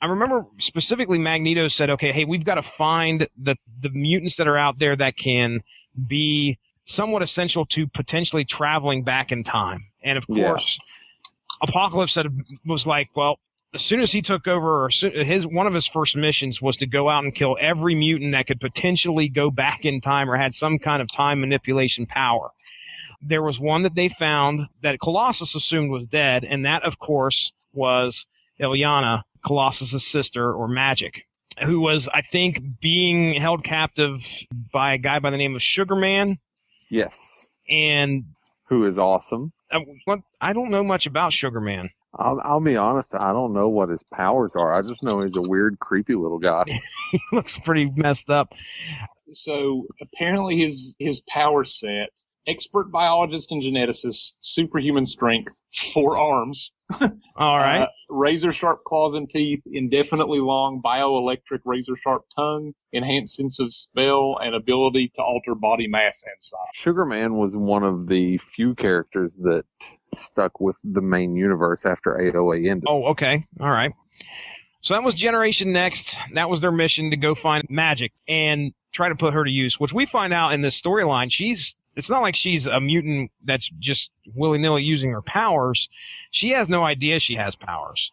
I remember specifically Magneto said, okay, hey, we've got to find the mutants that are out there that can be somewhat essential to potentially traveling back in time. And of course, Apocalypse was like, well, as soon as he took over, or one of his first missions was to go out and kill every mutant that could potentially go back in time or had some kind of time manipulation power. There was one that they found that Colossus assumed was dead, and that, of course, was Illyana, Colossus' sister, or Magic, who was, I think, being held captive by a guy by the name of Sugarman. Yes. And who is awesome. I don't know much about Sugarman. I'll be honest, I don't know what his powers are. I just know he's a weird, creepy little guy. He looks pretty messed up. So apparently his power set: expert biologist and geneticist, superhuman strength, 4 arms. All right. Razor sharp claws and teeth, indefinitely long bioelectric razor sharp tongue, enhanced sense of smell, and ability to alter body mass and size. Sugarman was one of the few characters that stuck with the main universe after AOA ended. Oh, okay. All right. So that was Generation Next. That was their mission, to go find Magic and try to put her to use, which we find out in this storyline. It's not like she's a mutant that's just willy-nilly using her powers. She has no idea she has powers.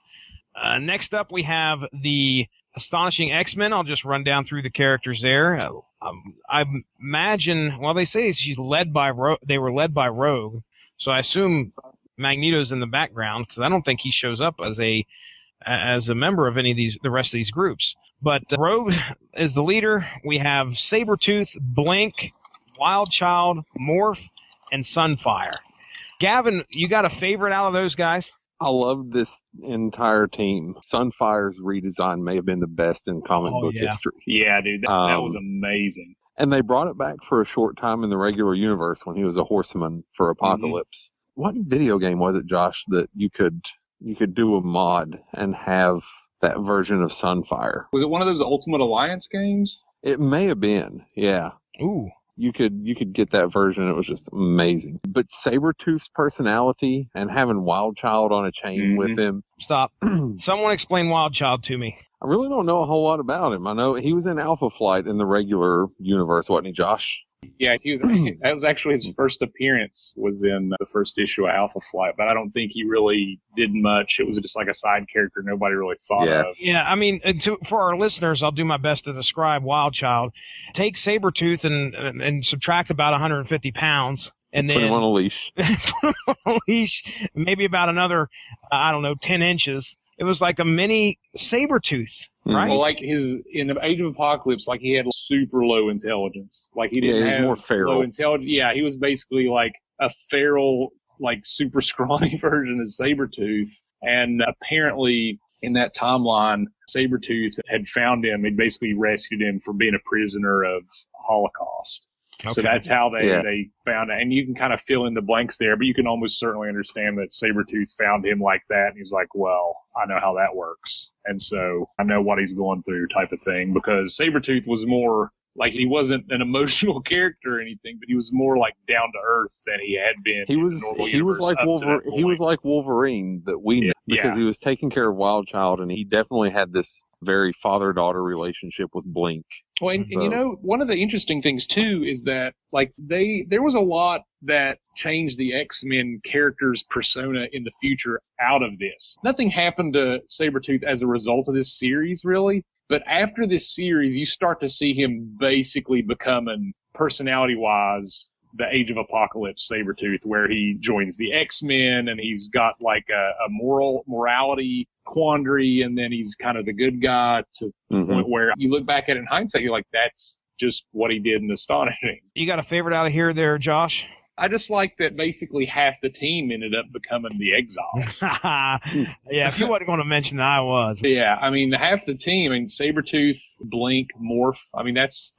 Next up, we have the Astonishing X-Men. I'll just run down through the characters there. I imagine, well, they say they were led by Rogue, so I assume Magneto's in the background, because I don't think he shows up as a member of the rest of these groups. But Rogue is the leader. We have Sabretooth, Blink, Wild Child, Morph, and Sunfire. Gavin, you got a favorite out of those guys? I love this entire team. Sunfire's redesign may have been the best in comic book history. Yeah, dude, that was amazing. And they brought it back for a short time in the regular universe when he was a horseman for Apocalypse. Mm-hmm. What video game was it, Josh, that you could do a mod and have that version of Sunfire? Was it one of those Ultimate Alliance games? It may have been, yeah. Ooh. You could get that version. It was just amazing. But Sabretooth's personality and having Wild Child on a chain with him. Stop. Someone explain Wild Child to me. I really don't know a whole lot about him. I know he was in Alpha Flight in the regular universe, wasn't he, Josh? Yeah, that was actually his first appearance, was in the first issue of Alpha Flight, but I don't think he really did much. It was just like a side character nobody really thought of. Yeah, I mean, for our listeners, I'll do my best to describe Wild Child. Take Sabretooth and subtract about 150 pounds. And then put him on a leash. Put him on a leash, maybe about another, 10 inches. It was like a mini Sabretooth, right? Well, like in the Age of Apocalypse, like he had super low intelligence. Like he didn't have more feral. Low intelligence. Yeah, he was basically like a feral, like super scrawny version of Sabretooth. And apparently in that timeline, Sabretooth had found him. He'd basically rescued him from being a prisoner of Holocaust. So that's how they found it. And you can kind of fill in the blanks there, but you can almost certainly understand that Sabretooth found him like that. And he's like, well, I know how that works. And so I know what he's going through type of thing, because Sabretooth was more like, he wasn't an emotional character or anything, but he was more like down to earth than he had been. He was like Wolverine that we knew, because he was taking care of Wild Child, and he definitely had this very father-daughter relationship with Blink. Well, and you know, one of the interesting things too is that like there was a lot that changed the X-Men character's persona in the future out of this. Nothing happened to Sabretooth as a result of this series, really. But after this series, you start to see him basically becoming, personality-wise, the Age of Apocalypse Sabretooth, where he joins the X-Men, and he's got like a morality quandary, and then he's kind of the good guy to the point where you look back at it in hindsight, you're like, that's just what he did in Astonishing. You got a favorite out of here there, Josh? I just like that basically half the team ended up becoming the Exiles. Yeah, if you wasn't going to mention that, I was. Yeah, I mean, half the team, I mean, Sabretooth, Blink, Morph, I mean, that's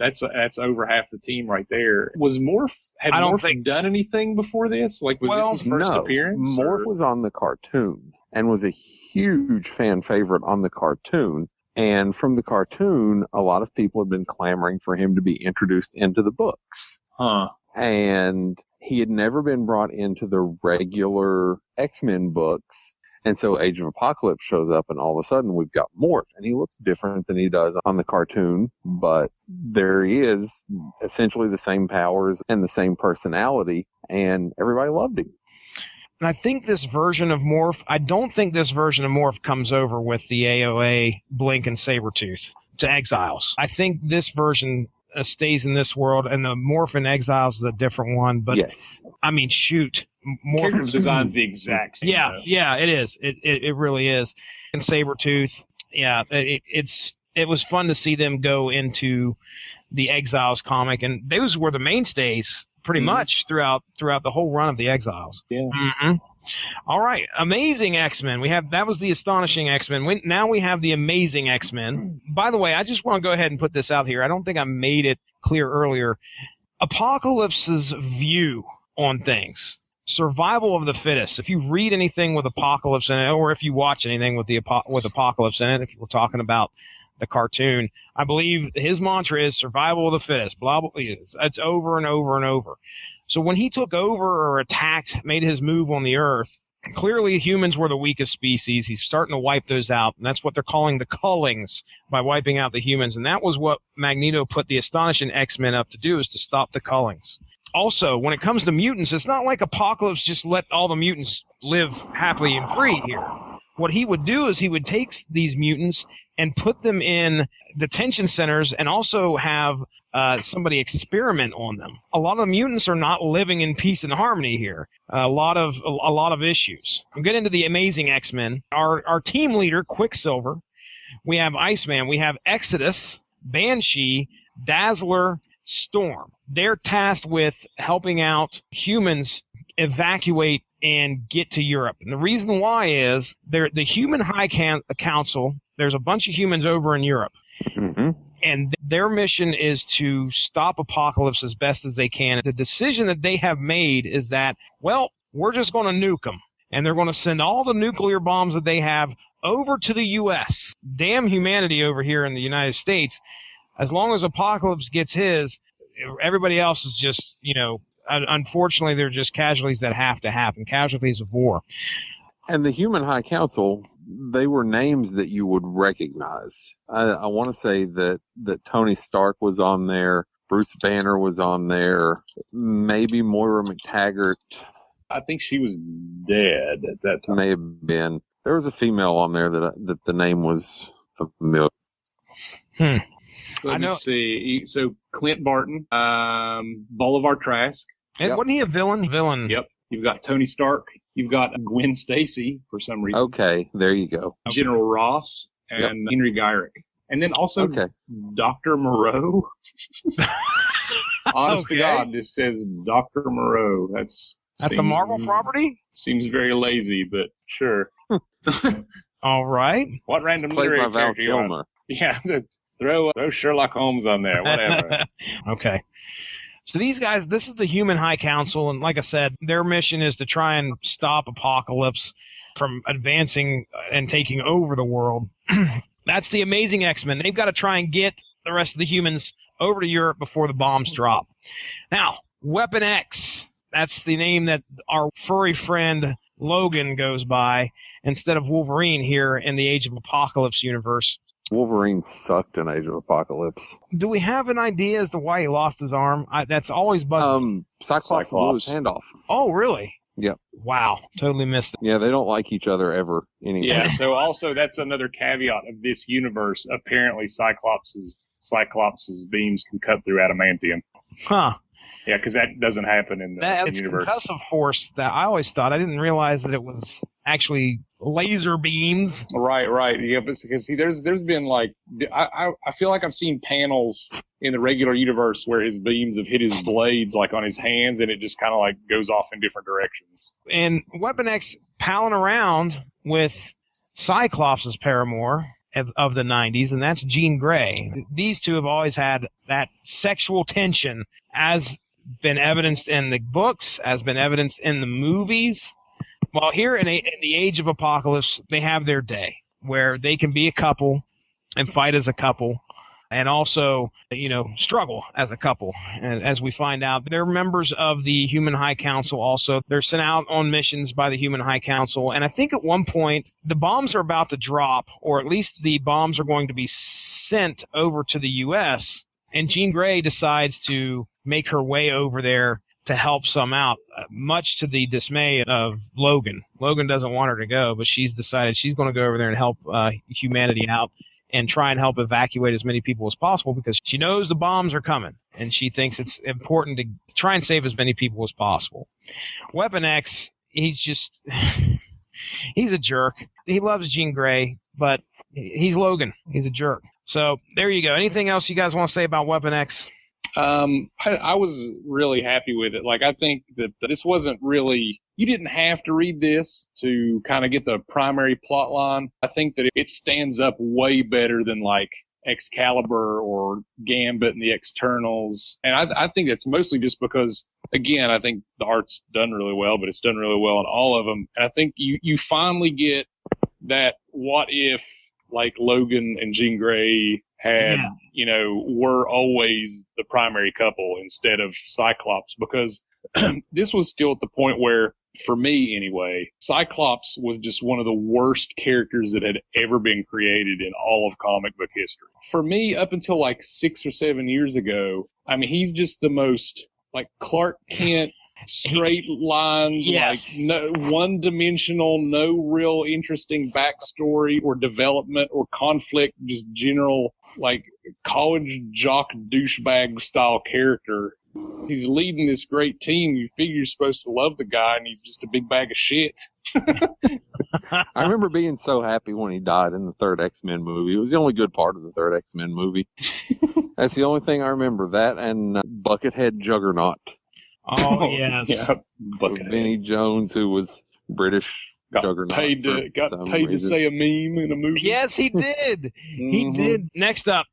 over half the team right there. Was Morph, had Morph done anything before this? Like, was this his first appearance? Morph was on the cartoon and was a huge fan favorite on the cartoon. And from the cartoon, a lot of people have been clamoring for him to be introduced into the books. Huh. And he had never been brought into the regular X-Men books. And so Age of Apocalypse shows up, and all of a sudden we've got Morph. And he looks different than he does on the cartoon, but there he is, essentially the same powers and the same personality, and everybody loved him. And I think this version of Morph, I don't think this version of Morph comes over with the AOA, Blink, and Sabretooth to Exiles. I think this version stays in this world, and the Morph in Exiles is a different one. But yes, I mean, shoot, Morph design's the exact same. Yeah, it is. It really is. And Sabretooth, yeah, it was fun to see them go into the Exiles comic, and those were the mainstays pretty much throughout the whole run of the Exiles. Yeah. Mm-hmm. All right, Amazing X-Men. That was the Astonishing X-Men. Now we have the Amazing X-Men. By the way, I just want to go ahead and put this out here. I don't think I made it clear earlier. Apocalypse's view on things. Survival of the fittest. If you read anything with Apocalypse in it, or if you watch anything with Apocalypse in it, if we're talking about the cartoon, I believe his mantra is survival of the fittest. Blah blah. It's over and over and over. So when he took over or attacked, made his move on the Earth, clearly humans were the weakest species. He's starting to wipe those out, and that's what they're calling the Cullings, by wiping out the humans. And that was what Magneto put the Astonishing X-Men up to do, is to stop the Cullings. Also, when it comes to mutants, it's not like Apocalypse just let all the mutants live happily and free here. What he would do is he would take these mutants and put them in detention centers, and also have somebody experiment on them. A lot of the mutants are not living in peace and harmony here. A lot of issues. We'll get into the Amazing X-Men. Our team leader, Quicksilver. We have Iceman. We have Exodus, Banshee, Dazzler, Storm. They're tasked with helping out humans evacuate and get to Europe. And the reason why is the Human High Council, there's a bunch of humans over in Europe. Mm-hmm. And their mission is to stop Apocalypse as best as they can. The decision that they have made is that, well, we're just going to nuke them. And they're going to send all the nuclear bombs that they have over to the U.S. Damn humanity over here in the United States. As long as Apocalypse gets his, everybody else is just, unfortunately, they're just casualties that have to happen, casualties of war. And the Human High Council, they were names that you would recognize. I want to say that Tony Stark was on there, Bruce Banner was on there, maybe Moira McTaggart. I think she was dead at that time. May have been. There was a female on there that the name was familiar. Let me see. So Clint Barton, Bolivar Trask. And wasn't he a villain? Yep. You've got Tony Stark. You've got Gwen Stacy for some reason. Okay, there you go. General Ross and Henry Gyrick. And then also Dr. Moreau. Honest to God, this says Dr. Moreau. That's a Marvel property? Seems very lazy, but sure. All right. What random literary character you want? Yeah, throw Sherlock Holmes on there, whatever. Okay. So these guys, this is the Human High Council, and like I said, their mission is to try and stop Apocalypse from advancing and taking over the world. That's the Amazing X-Men. They've got to try and get the rest of the humans over to Europe before the bombs drop. Now, Weapon X, that's the name that our furry friend Logan goes by instead of Wolverine here in the Age of Apocalypse universe. Wolverine sucked in Age of Apocalypse. Do we have an idea as to why he lost his arm? That's always bugged me. Cyclops blew his hand off. Oh, really? Yep. Wow, totally missed it. Yeah, they don't like each other ever anymore. Yeah, so also that's another caveat of this universe. Apparently, Cyclops's beams can cut through adamantium. Huh. Yeah, because that doesn't happen in the It's universe. concussive force that I always thought. I didn't realize that it was actually laser beams. Right. Yeah, because see, there's been like I feel like I've seen panels in the regular universe where his beams have hit his blades like on his hands, and it just kind of like goes off in different directions. And Weapon X palling around with Cyclops' paramour of the 90s, and that's Jean Grey. These two have always had that sexual tension, as been evidenced in the books, as been evidenced in the movies. While here in the Age of Apocalypse, they have their day where they can be a couple and fight as a couple, and also, struggle as a couple. And as we find out, they're members of the Human High Council also. They're sent out on missions by the Human High Council. And I think at one point, the bombs are about to drop, or at least the bombs are going to be sent over to the U.S., and Jean Grey decides to make her way over there to help some out, much to the dismay of Logan. Logan doesn't want her to go, but she's decided she's going to go over there and help humanity out and try and help evacuate as many people as possible, because she knows the bombs are coming, and she thinks it's important to try and save as many people as possible. Weapon X, he's a jerk. He loves Jean Grey, but he's Logan. He's a jerk. So there you go. Anything else you guys want to say about Weapon X? I was really happy with it. Like, I think that this wasn't really, you didn't have to read this to kind of get the primary plot line. I think that it stands up way better than like Excalibur or Gambit and the Externals. And I think it's mostly just because, again, I think the art's done really well, but it's done really well in all of them. And I think you finally get that what if, like, Logan and Jean Grey had, were always the primary couple instead of Cyclops, because this was still at the point where, for me anyway, Cyclops was just one of the worst characters that had ever been created in all of comic book history. For me, up until like 6 or 7 years ago, I mean, he's just the most like Clark Kent, straight line, yes, like no one-dimensional, no real interesting backstory or development or conflict, just general like college jock douchebag style character. He's leading this great team. You figure you're supposed to love the guy, and he's just a big bag of shit. I remember being so happy when he died in the third X-Men movie. It was the only good part of the third X-Men movie. That's the only thing I remember. That and Buckethead Juggernaut. Oh, yes. Yeah, Vinnie Jones, who was British Juggernaut. Got paid to say a meme in a movie. Yes, he did. He did. Next up,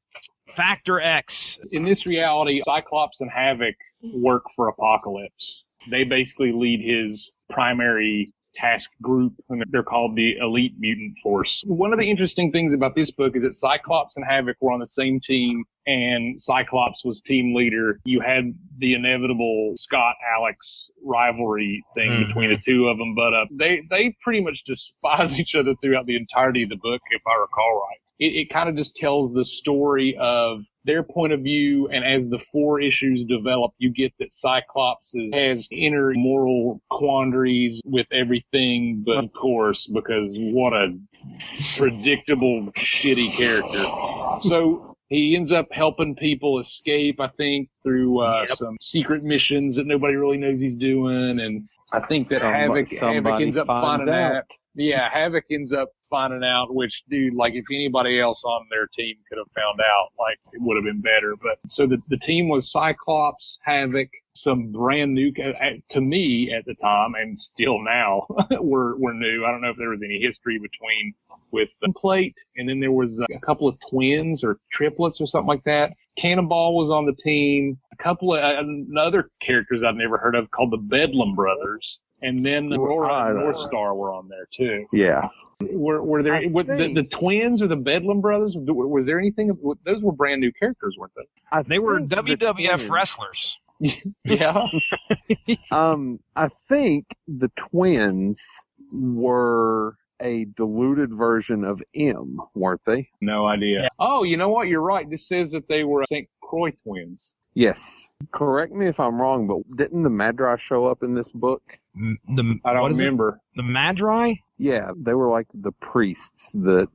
Factor X. In this reality, Cyclops and Havoc work for Apocalypse. They basically lead his primary task group, and they're called the Elite Mutant Force. One of the interesting things about this book is that Cyclops and Havoc were on the same team, and Cyclops was team leader. You had the inevitable Scott-Alex rivalry thing between the two of them, but they pretty much despise each other throughout the entirety of the book, if I recall right. It kind of just tells the story of their point of view, and as the 4 issues develop, you get that Cyclops has inner moral quandaries with everything, but of course, because what a predictable, shitty character. So he ends up helping people escape, I think, through some secret missions that nobody really knows he's doing, and I think that Havoc ends up finding that. Yeah, Havoc ends up finding out, which, dude, like, if anybody else on their team could have found out, like, it would have been better. But so the team was Cyclops, Havoc, some brand new, to me at the time, and still now, were new. I don't know if there was any history with Plate, and then there was a couple of twins or triplets or something like that. Cannonball was on the team. A couple of other characters I've never heard of called the Bedlam Brothers. And then the North Star were on there too. Yeah. Were there the twins or the Bedlam Brothers? Was there anything? Those were brand new characters, weren't they? They were WWF wrestlers. Yeah. I think the twins were a diluted version of M, weren't they? No idea. Yeah. Oh, you know what? You're right. This says that they were St. Croix twins. Yes. Correct me if I'm wrong, but didn't the Madri show up in this book? I don't remember. The Madri? Yeah, they were like the priests that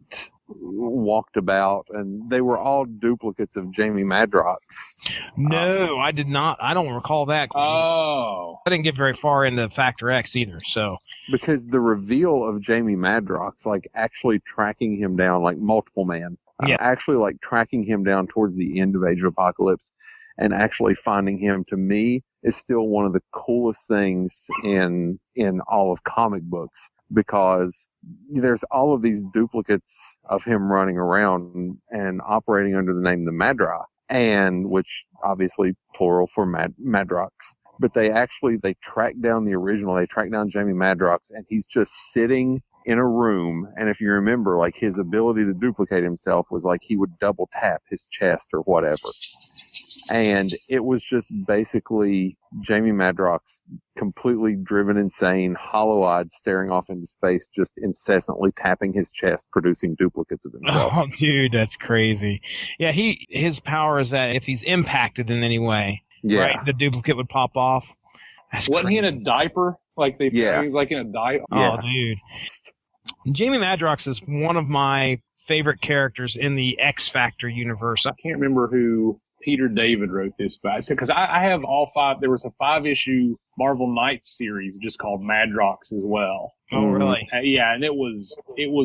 walked about, and they were all duplicates of Jamie Madrox. No, I did not. I don't recall that. Oh. I didn't get very far into Factor X either, so. Because the reveal of Jamie Madrox, like actually tracking him down, like Multiple Man, actually like tracking him down towards the end of Age of Apocalypse, and actually finding him, to me, is still one of the coolest things in all of comic books, because there's all of these duplicates of him running around and operating under the name the Madra, and which obviously plural for Madrox. But they tracked down the original. They tracked down Jamie Madrox, and he's just sitting in a room. And if you remember, like, his ability to duplicate himself was like he would double tap his chest or whatever. And it was just basically Jamie Madrox completely driven insane, hollow-eyed, staring off into space, just incessantly tapping his chest, producing duplicates of himself. Oh, dude, that's crazy. Yeah, his power is that if he's impacted in any way, right, the duplicate would pop off. Wasn't he in a diaper? Like he was like in a diaper. Oh, dude. Jamie Madrox is one of my favorite characters in the X Factor universe. I can't remember who Peter David wrote this by, because I have all 5. There was a 5-issue Marvel Knights series just called Madrox as well. Oh, really? Yeah, and it was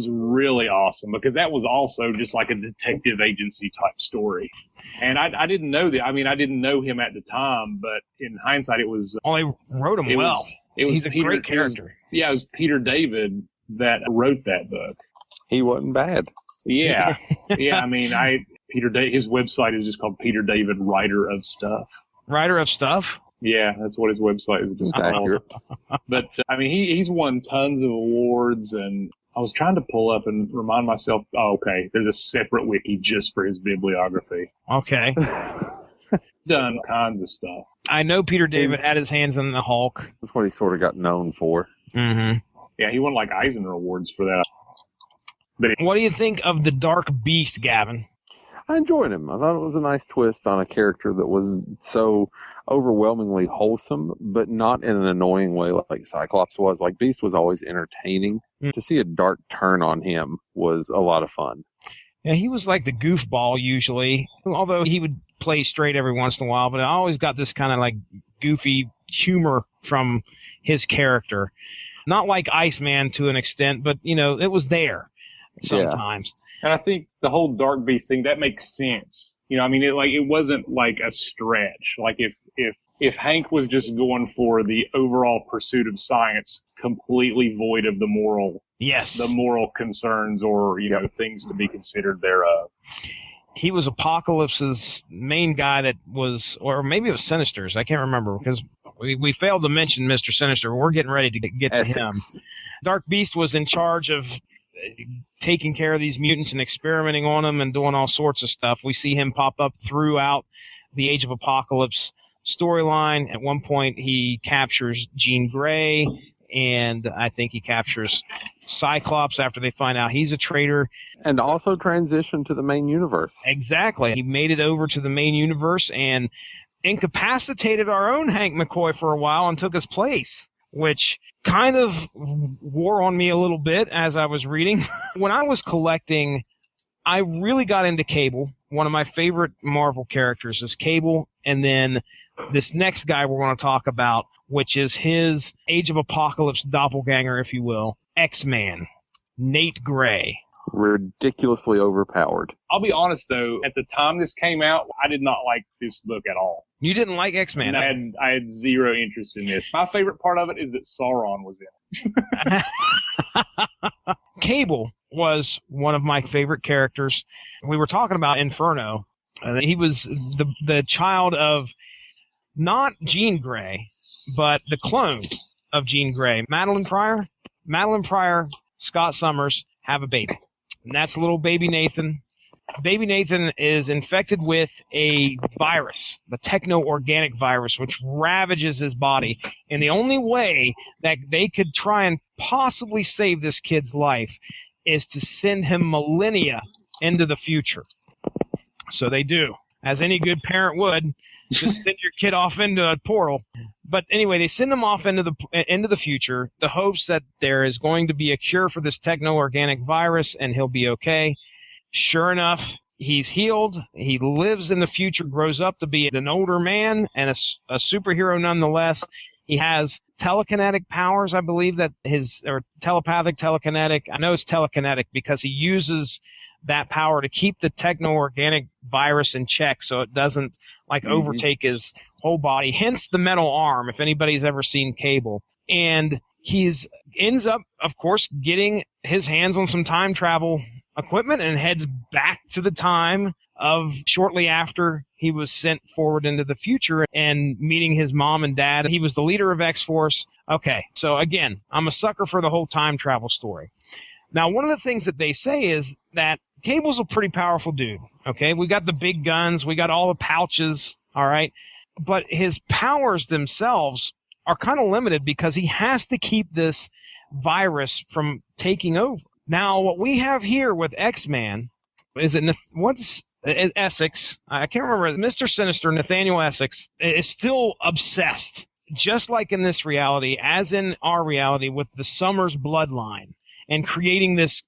really awesome, because that was also just like a detective agency type story. And I didn't know that. I mean, I didn't know him at the time, but in hindsight, it was. Oh, they wrote him well. He's a great character. It was Peter David that wrote that book. He wasn't bad. Yeah, yeah. I mean, his website is just called Peter David Writer of Stuff. Writer of Stuff? Yeah, that's what his website is just called. But, I mean, he's won tons of awards, and I was trying to pull up and remind myself, okay, there's a separate wiki just for his bibliography. Okay. Done kinds of stuff. I know Peter David had his hands on the Hulk. That's what he sort of got known for. Mm-hmm. Yeah, he won like Eisner Awards for that. But what do you think of the Dark Beast, Gavin? I enjoyed him. I thought it was a nice twist on a character that wasn't so overwhelmingly wholesome, but not in an annoying way like Cyclops was. Like, Beast was always entertaining. To see a dark turn on him was a lot of fun. Yeah, he was like the goofball usually, although he would play straight every once in a while, but I always got this kind of like goofy humor from his character. Not like Iceman to an extent, but, it was there sometimes. Yeah. And I think the whole Dark Beast thing, that makes sense. I mean, it wasn't like a stretch. Like if Hank was just going for the overall pursuit of science, completely void of the moral concerns or, things to be considered thereof. He was Apocalypse's main guy that was, or maybe it was Sinister's. I can't remember, because we failed to mention Mr. Sinister. We're getting ready to get to him. Dark Beast was in charge of taking care of these mutants and experimenting on them and doing all sorts of stuff. We see him pop up throughout the Age of Apocalypse storyline. At one point, he captures Jean Grey, and I think he captures Cyclops after they find out he's a traitor. And also transitioned to the main universe. Exactly. He made it over to the main universe and incapacitated our own Hank McCoy for a while and took his place, which kind of wore on me a little bit as I was reading. When I was collecting, I really got into Cable. One of my favorite Marvel characters is Cable. And then this next guy we're going to talk about, which is his Age of Apocalypse doppelganger, if you will, X-Man. Nate Gray. Ridiculously overpowered. I'll be honest, though, at the time this came out, I did not like this book at all. You didn't like X-Men? I had zero interest in this. My favorite part of it is that Sauron was in it. Cable was one of my favorite characters. We were talking about Inferno. He was the child of not Jean Grey, but the clone of Jean Grey. Madeline Pryor, Scott Summers have a baby. And that's little baby Nathan. Baby Nathan is infected with a virus, the techno-organic virus, which ravages his body. And the only way that they could try and possibly save this kid's life is to send him millennia into the future. So they do, as any good parent would, just send your kid off into a portal. But anyway, they send him off into the future, the hopes that there is going to be a cure for this techno-organic virus and he'll be okay. Sure enough, he's healed. He lives in the future, grows up to be an older man and a superhero nonetheless. He has telekinetic powers, I believe, or telepathic, telekinetic. I know it's telekinetic because he uses that power to keep the techno-organic virus in check so it doesn't overtake his whole body. Hence the metal arm, if anybody's ever seen Cable. And ends up, of course, getting his hands on some time travel equipment and heads back to the time of shortly after he was sent forward into the future and meeting his mom and dad. He was the leader of X-Force. Okay, so again, I'm a sucker for the whole time travel story. Now, one of the things that they say is that Cable's a pretty powerful dude, okay? We got the big guns. We got all the pouches, all right? But his powers themselves are kind of limited because he has to keep this virus from taking over. Now, what we have here with X-Man is Essex. I can't remember. Mr. Sinister, Nathaniel Essex, is still obsessed, just like in this reality, as in our reality, with the Summers bloodline and creating this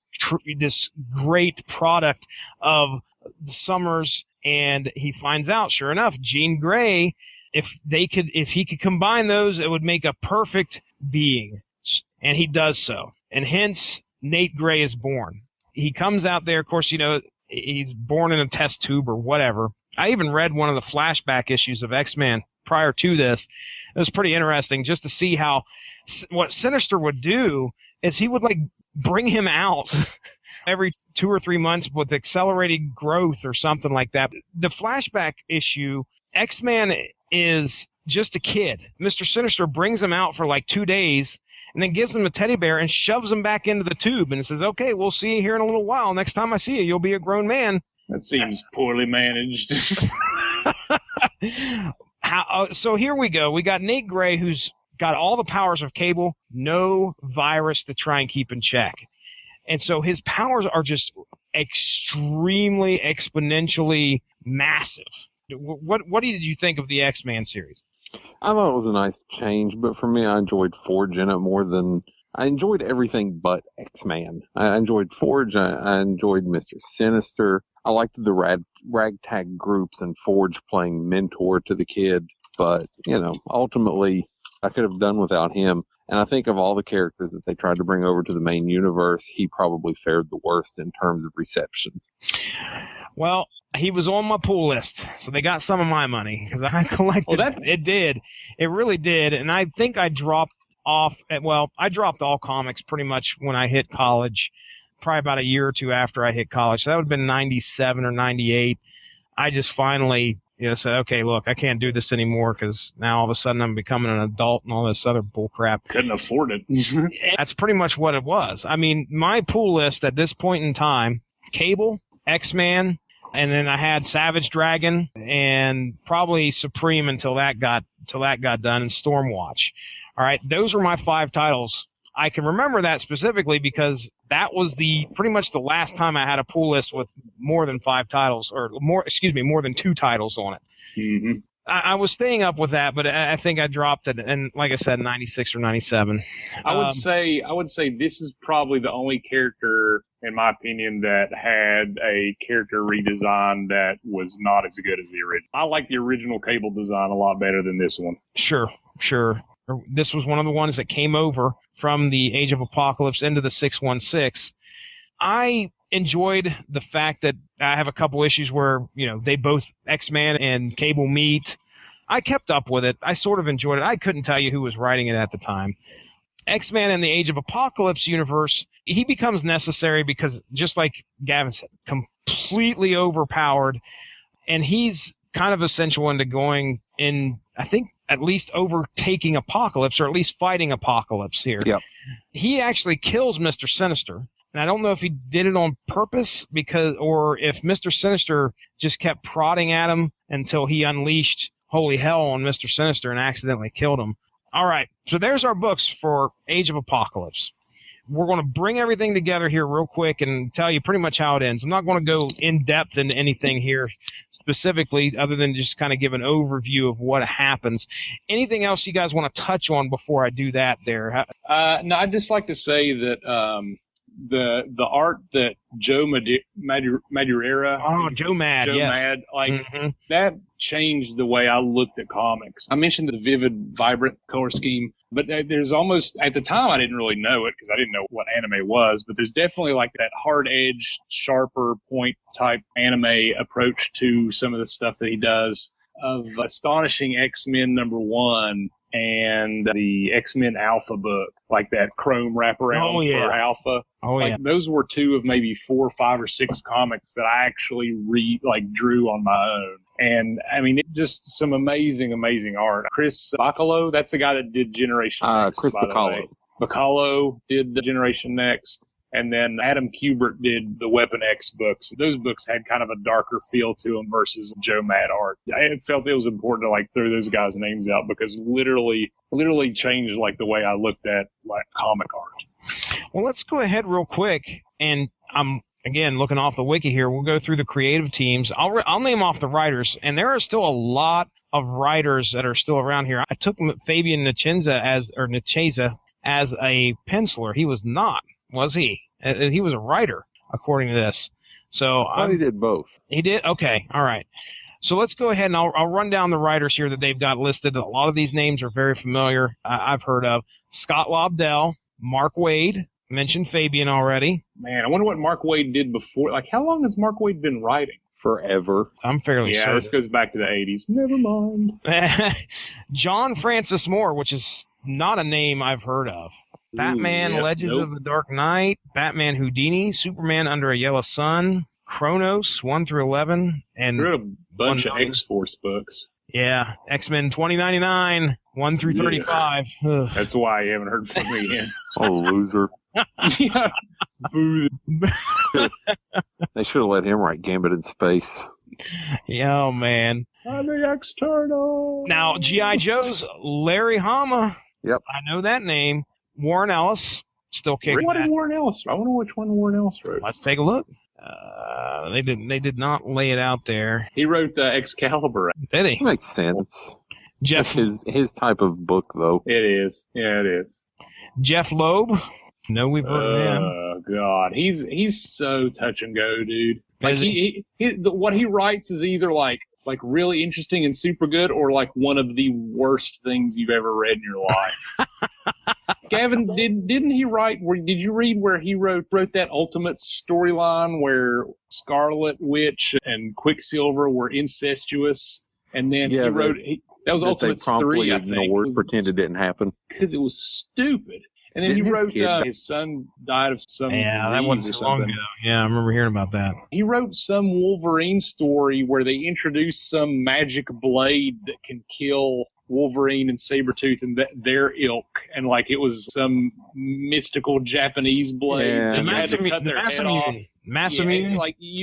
great product of the Summers. And he finds out, sure enough, Jean Grey, if he could combine those, it would make a perfect being. And he does so. And hence, Nate Gray is born. He comes out there, of course, he's born in a test tube or whatever. I even read one of the flashback issues of X-Men prior to this. It was pretty interesting just to see how what Sinister would do is he would bring him out every 2 or 3 months with accelerated growth or something like that. The flashback issue, X-Man is just a kid. Mr. Sinister brings him out for 2 days and then gives him a teddy bear and shoves him back into the tube and says, okay, we'll see you here in a little while. Next time I see you, you'll be a grown man. That seems poorly managed. So here we go. We got Nate Gray, who's got all the powers of Cable, no virus to try and keep in check. And so his powers are just extremely exponentially massive. What did you think of the X-Men series? I thought it was a nice change, but for me, I enjoyed Forge in it more than I enjoyed everything but X-Man. I enjoyed Forge. I enjoyed Mr. Sinister. I liked the ragtag groups and Forge playing mentor to the kid. But, ultimately, I could have done without him. And I think of all the characters that they tried to bring over to the main universe, he probably fared the worst in terms of reception. Well, he was on my pool list, so they got some of my money because I collected. It did. It really did. And I think I dropped off. I dropped all comics pretty much when I hit college, probably about a year or two after I hit college. So that would have been 97 or 98. I just finally said, okay, look, I can't do this anymore because now all of a sudden I'm becoming an adult and all this other bull crap. Couldn't afford it. That's pretty much what it was. I mean, my pool list at this point in time, Cable, X-Man, and then I had Savage Dragon and probably Supreme until that got done, and Stormwatch. All right, those were my 5 titles. I can remember that specifically because that was pretty much the last time I had a pool list with more than 5 titles, or more than 2 titles on it. Mm-hmm. I was staying up with that, but I think I dropped it, and like I said, 96 or 97. I would say this is probably the only character, in my opinion, that had a character redesign that was not as good as the original. I like the original Cable design a lot better than this one. Sure. This was one of the ones that came over from the Age of Apocalypse into the 616. I enjoyed the fact that I have a couple issues where, they both, X-Man and Cable, meet. I kept up with it. I sort of enjoyed it. I couldn't tell you who was writing it at the time. X-Man in the Age of Apocalypse universe, he becomes necessary because, just like Gavin said, completely overpowered, and he's kind of essential into going in, I think, at least overtaking Apocalypse, or at least fighting Apocalypse here. Yep. He actually kills Mr. Sinister. And I don't know if he did it on purpose or if Mr. Sinister just kept prodding at him until he unleashed holy hell on Mr. Sinister and accidentally killed him. All right, so there's our books for Age of Apocalypse. We're going to bring everything together here real quick and tell you pretty much how it ends. I'm not going to go in depth into anything here specifically, other than just kind of give an overview of what happens. Anything else you guys want to touch on before I do that there? No, I'd just like to say that the art that Joe Madureira. Oh, Joe Mad, yes. Mad, that changed the way I looked at comics. I mentioned the vivid, vibrant color scheme, but there's almost, at the time I didn't really know it because I didn't know what anime was, but there's definitely like that hard-edged, sharper point type anime approach to some of the stuff that he does. Of Astonishing X-Men #1 and the X-Men Alpha book, like that chrome wraparound for Alpha. Those were two of maybe 4, 5, or 6 comics that I actually drew on my own. And I mean, it just some amazing, amazing art. Chris Bacalo, that's the guy that did Generation Next. Chris Bacalo. Bacalo did the Generation Next. And then Adam Kubert did the Weapon X books. Those books had kind of a darker feel to them versus Joe Mad art. I felt it was important to throw those guys' names out because literally changed the way I looked at comic art. Well, let's go ahead real quick, and I'm again looking off the wiki here. We'll go through the creative teams. I'll name off the writers, and there are still a lot of writers that are still around here. I took Fabian Nicieza as a penciler. He was not, was he? He was a writer, according to this. So he did both. He did? Okay. All right. So let's go ahead and I'll run down the writers here that they've got listed. A lot of these names are very familiar. I've heard of Scott Lobdell, Mark Waid, mentioned Fabian already. Man, I wonder what Mark Waid did before. How long has Mark Waid been writing? Forever. I'm fairly certain. Yeah, this goes back to the 80s. Never mind. John Francis Moore, which is not a name I've heard of. Batman, Legends of the Dark Knight, Batman Houdini, Superman Under a Yellow Sun, Chronos 1 through 11, and he wrote a bunch of X-Force books. Yeah, X-Men 2099 1 through 35. Ugh. That's why you haven't heard from me again. Oh, loser. Yeah. They should have let him write Gambit in Space. Yeah, oh, man. I'm the external. Now, G.I. Joe's Larry Hama. Yep. I know that name. Warren Ellis, still kicking. What did Warren Ellis? I wonder which one Warren Ellis wrote. Let's take a look. They did not lay it out there. He wrote Excalibur. Did he? That makes sense. Jeff, that's his type of book, though. It is. Yeah, it is. Jeff Loeb. No, we've heard of him. Oh God, he's so touch and go, dude. What he writes is either like really interesting and super good, or one of the worst things you've ever read in your life. Gavin, didn't he write? Did you read where he wrote that Ultimate storyline where Scarlet Witch and Quicksilver were incestuous, and then he wrote that was Ultimates 3, I think. Pretend it didn't happen because it was stupid. And then he wrote his son died of some disease that wasn't too long ago. Yeah, I remember hearing about that. He wrote some Wolverine story where they introduced some magic blade that can kill Wolverine and Sabretooth and their ilk, and it was some mystical Japanese blade. Yeah, and you had to cut their head off. Masamune?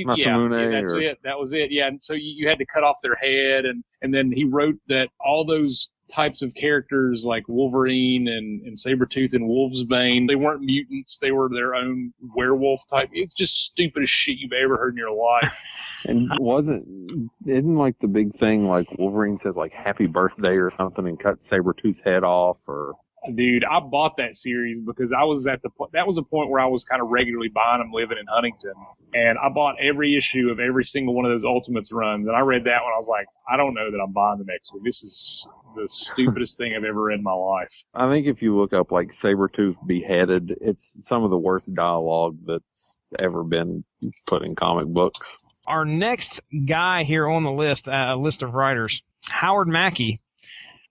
That's it. That was it. Yeah, and so you had to cut off their head, and then he wrote that all those types of characters like Wolverine and Sabretooth and Wolfsbane, they weren't mutants, they were their own werewolf type. It's just stupid as shit you've ever heard in your life. And isn't the big thing Wolverine says happy birthday or something and cuts Sabretooth's head off, or Dude, I bought that series because I was at that was a point where I was kind of regularly buying them living in Huntington. And I bought every issue of every single one of those Ultimates runs. And I read that one. I was like, I don't know that I'm buying the next one. This is the stupidest thing I've ever read in my life. I think if you look up like Sabretooth beheaded, it's some of the worst dialogue that's ever been put in comic books. Our next guy here on the list, list of writers, Howard Mackey,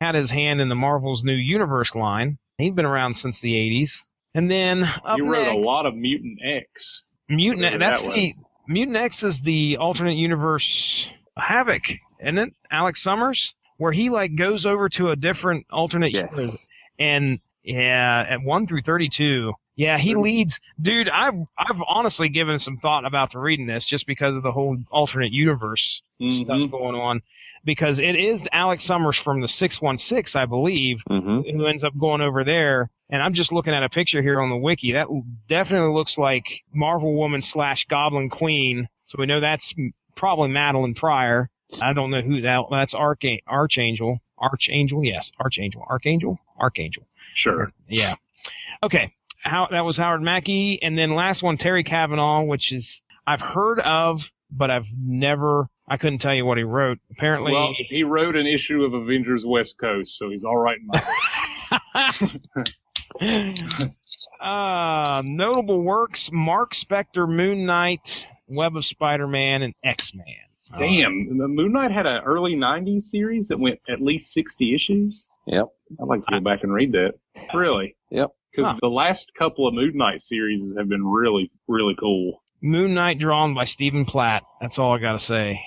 had his hand in the Marvel's New Universe line. He'd been around since the 80s. And then up you wrote next, a lot of Mutant X. Mutant X is the alternate universe Havoc, isn't it? Alex Summers, where he like goes over to a different alternate universe. And yeah, at 1 through 32. Yeah, he leads. Dude, I've honestly given some thought about reading this just because of the whole alternate universe stuff going on. Because it is Alex Summers from the 616, I believe, who ends up going over there. And I'm just looking at a picture here on the wiki. That definitely looks like Marvel Woman / Goblin Queen. So we know that's probably Madeline Pryor. I don't know who that's Archangel. Yes. Archangel. Sure. Yeah. Okay. That was Howard Mackey. And then last one, Terry Cavanaugh, which is I've heard of, but I couldn't tell you what he wrote. Apparently. Well, he wrote an issue of Avengers West Coast, so he's all right in my notable works, Mark Spector, Moon Knight, Web of Spider-Man, and X-Men. Damn, the Moon Knight had an early 90s series that went at least 60 issues? Yep. I'd like to go back and read that. Really? Yep. Because the last couple of Moon Knight series have been really, really cool. Moon Knight drawn by Stephen Platt. That's all I got to say.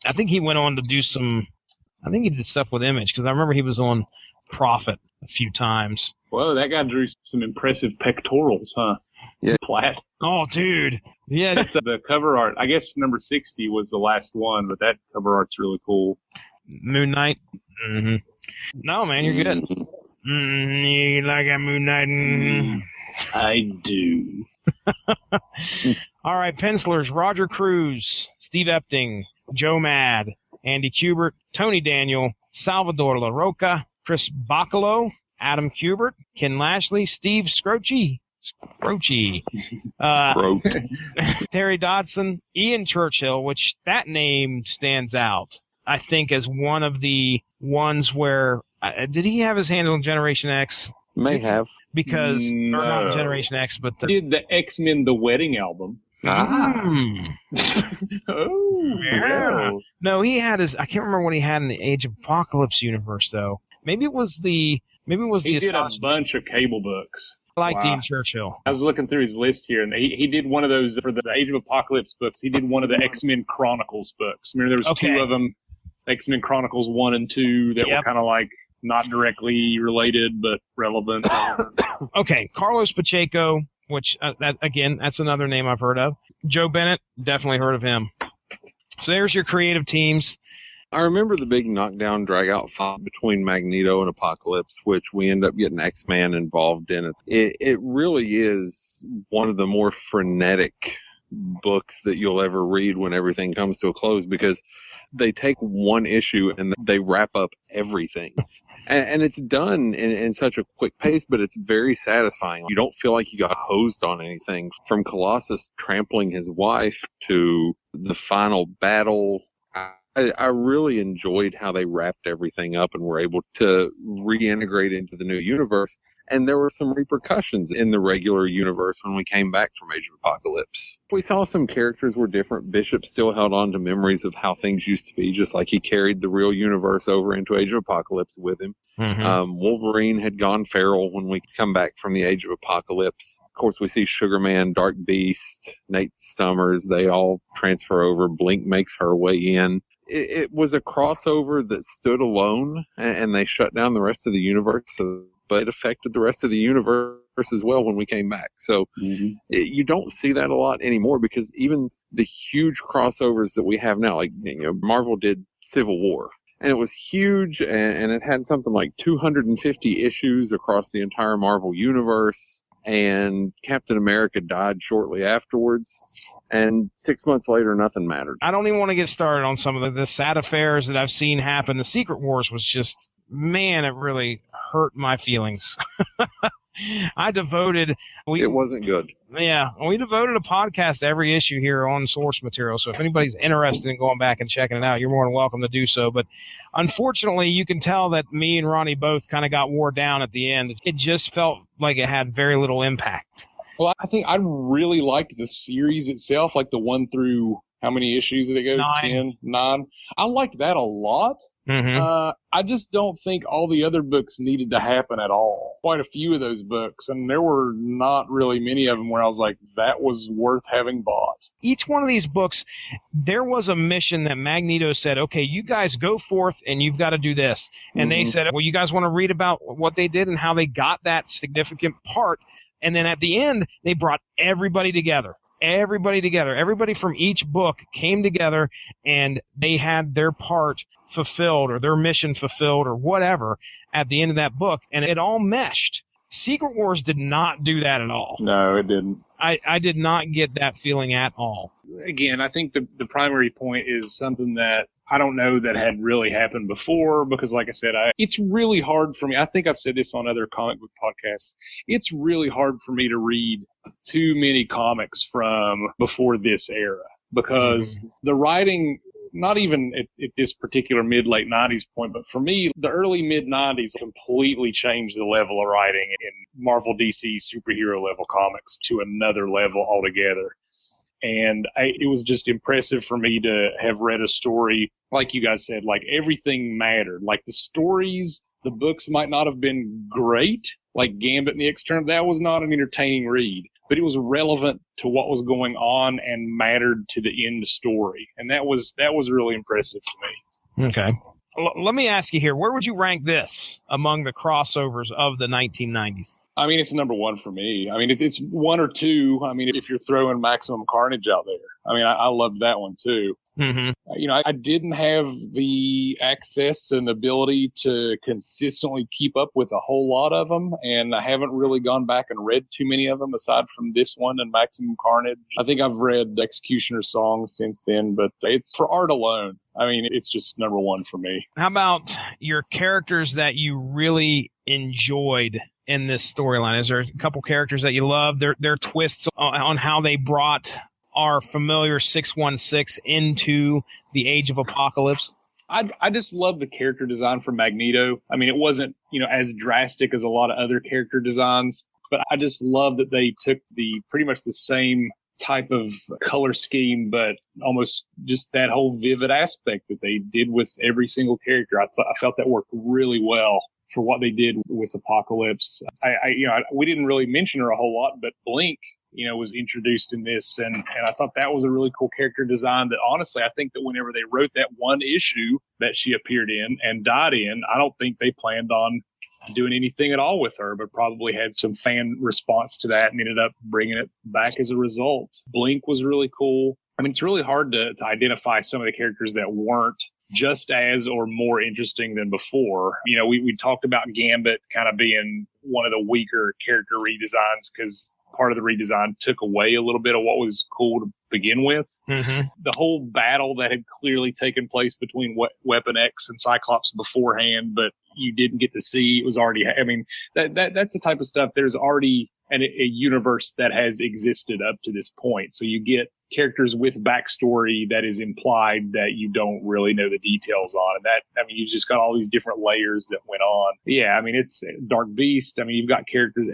I think he went on to do I think he did stuff with Image, because I remember he was on Prophet a few times. Whoa, that guy drew some impressive pectorals, huh? Yeah. Platt. Oh, dude. Yeah. The cover art, I guess number 60 was the last one, but that cover art's really cool. Moon Knight? Mm-hmm. No, man, you're good. You like a Moon Knight? I do. All right, pencilers, Roger Cruz, Steve Epting, Joe Mad, Andy Kubert, Tony Daniel, Salvador LaRocca, Chris Bacalo, Adam Kubert, Ken Lashley, Steve Scroce, Terry Dodson, Ian Churchill, which that name stands out, I think, as one of the ones where did he have his hands on Generation X? May have. Because, or not Generation X, but... He did the X-Men The Wedding album. Oh, yeah. No, he had his... I can't remember what he had in the Age of Apocalypse universe, though. Maybe it was the... He did a bunch of cable books. I like Dean Churchill. I was looking through his list here, and he did one of those for the Age of Apocalypse books. He did one of the X-Men Chronicles books. Remember, there was two of them, X-Men Chronicles 1 and 2, that were kind of like not directly related, but relevant. Okay, Carlos Pacheco, which, that's another name I've heard of. Joe Bennett, definitely heard of him. So there's your creative teams. I remember the big knockdown, drag-out fight between Magneto and Apocalypse, which we end up getting X-Man involved in it. It really is one of the more frenetic books that you'll ever read when everything comes to a close, because they take one issue and they wrap up everything. And it's done in such a quick pace, but it's very satisfying. You don't feel like you got hosed on anything. From Colossus trampling his wife to the final battle, I really enjoyed how they wrapped everything up and were able to reintegrate into the new universe. And there were some repercussions in the regular universe when we came back from Age of Apocalypse. We saw some characters were different. Bishop still held on to memories of how things used to be, just like he carried the real universe over into Age of Apocalypse with him. Wolverine had gone feral when we come back from the Age of Apocalypse. Of course, we see Sugar Man, Dark Beast, Nate Stummers. They all transfer over. Blink makes her way in. It was a crossover that stood alone, and they shut down the rest of the universe, but it affected the rest of the universe as well when we came back. So you don't see that a lot anymore, because even the huge crossovers that we have now, like Marvel did Civil War, and it was huge, and it had something like 250 issues across the entire Marvel universe. And Captain America died shortly afterwards, and 6 months later, nothing mattered. I don't even want to get started on some of the sad affairs that I've seen happen. The Secret Wars was just man, it really hurt my feelings. I devoted. It wasn't good. Yeah, we devoted a podcast to every issue here on Source Material. So if anybody's interested in going back and checking it out, you're more than welcome to do so. But unfortunately, you can tell that me and Ronnie both kind of got wore down at the end. It just felt like it had very little impact. Well, I think I really liked the series itself, like the 1 through how many issues did it go? 9. 9. I liked that a lot. Mm-hmm. I just don't think all the other books needed to happen at all. Quite a few of those books, and there were not really many of them where I was like, that was worth having bought. Each one of these books, there was a mission that Magneto said, okay, you guys go forth and you've got to do this. And they said, well, you guys want to read about what they did and how they got that significant part. And then at the end, they brought everybody together. Everybody from each book came together and they had their part fulfilled or their mission fulfilled or whatever at the end of that book, and it all meshed. Secret Wars did not do that at all. No, it didn't. I did not get that feeling at all. Again, I think the primary point is something that I don't know that had really happened before because, like I said, it's really hard for me. I think I've said this on other comic book podcasts. It's really hard for me to read too many comics from before this era because the writing, not even at this particular mid-late 90s point, but for me, the early mid-90s completely changed the level of writing in Marvel DC superhero level comics to another level altogether. And it was just impressive for me to have read a story, like you guys said, like everything mattered. Like the stories, the books might not have been great, like Gambit and the External. That was not an entertaining read, but it was relevant to what was going on and mattered to the end story. And that was really impressive to me. Okay. Let me ask you here, where would you rank this among the crossovers of the 1990s? I mean, it's number 1 for me. I mean, it's 1 or 2. I mean, if you're throwing Maximum Carnage out there. I mean, I loved that one too. Mm-hmm. You know, I didn't have the access and ability to consistently keep up with a whole lot of them, and I haven't really gone back and read too many of them aside from this one and Maximum Carnage. I think I've read Executioner's Song since then, but it's for art alone. I mean, it's just number 1 for me. How about your characters that you really enjoyed in this storyline? Is there a couple characters that you love? Their twists on how they brought our familiar 616 into the Age of Apocalypse? I just love the character design for Magneto. I mean, it wasn't, as drastic as a lot of other character designs, but I just love that they took pretty much the same type of color scheme, but almost just that whole vivid aspect that they did with every single character. I felt that worked really well for what they did with Apocalypse. We didn't really mention her a whole lot, but Blink, was introduced in this, and I thought that was a really cool character design that honestly, I think that whenever they wrote that one issue that she appeared in and died in, I don't think they planned on doing anything at all with her, but probably had some fan response to that and ended up bringing it back as a result. Blink was really cool. I mean, it's really hard to identify some of the characters that weren't just as or more interesting than before. We talked about Gambit kind of being one of the weaker character redesigns because part of the redesign took away a little bit of what was cool to begin with. Mm-hmm. The whole battle that had clearly taken place between Weapon X and Cyclops beforehand, but you didn't get to see, it was already, that's the type of stuff. There's already a universe that has existed up to this point. So you get characters with backstory that is implied that you don't really know the details on. And you just got all these different layers that went on. Yeah, it's Dark Beast. You've got characters.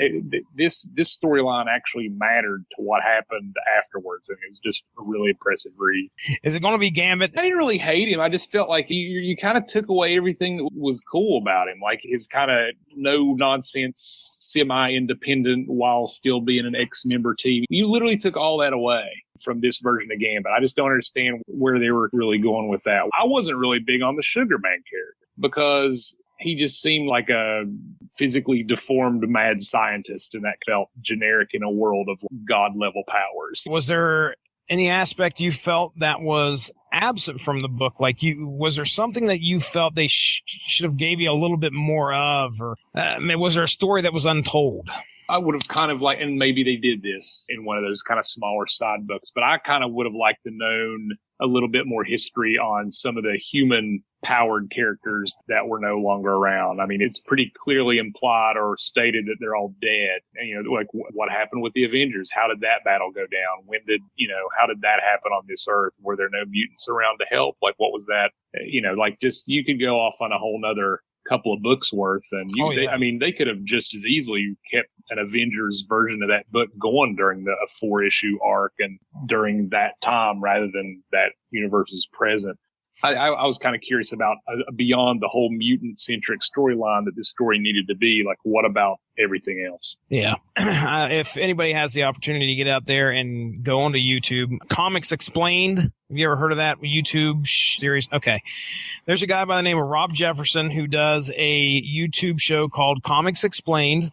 This storyline actually mattered to what happened afterwards. It was just a really impressive read. Is it going to be Gambit? I didn't really hate him. I just felt like you kind of took away everything that was cool about him. Like his kind of no nonsense, semi-independent while still being an ex-member team. You literally took all that away from this version of Gambit. I just don't understand where they were really going with that. I wasn't really big on the Sugar Man character because he just seemed like a physically deformed mad scientist, and that felt generic in a world of god-level powers. Was there any aspect you felt that was absent from the book? Was there something that you felt they should have gave you a little bit more of? Or was there a story that was untold? I would have kind of and maybe they did this in one of those kind of smaller side books, but I kind of would have liked to known a little bit more history on some of the human powered characters that were no longer around. I mean, it's pretty clearly implied or stated that they're all dead. And, you know, like what happened with the Avengers? How did that battle go down? How did that happen on this earth? Were there no mutants around to help? Like, what was that? You know, like just, you could go off on a whole nother couple of books worth. And they could have just as easily kept an Avengers version of that book going during a 4-issue arc and during that time rather than that universe's present. I was kind of curious about beyond the whole mutant centric storyline that this story needed to be. Like, what about everything else? Yeah. If anybody has the opportunity to get out there and go onto YouTube, Comics Explained. Have you ever heard of that YouTube series? Okay. There's a guy by the name of Rob Jefferson who does a YouTube show called Comics Explained.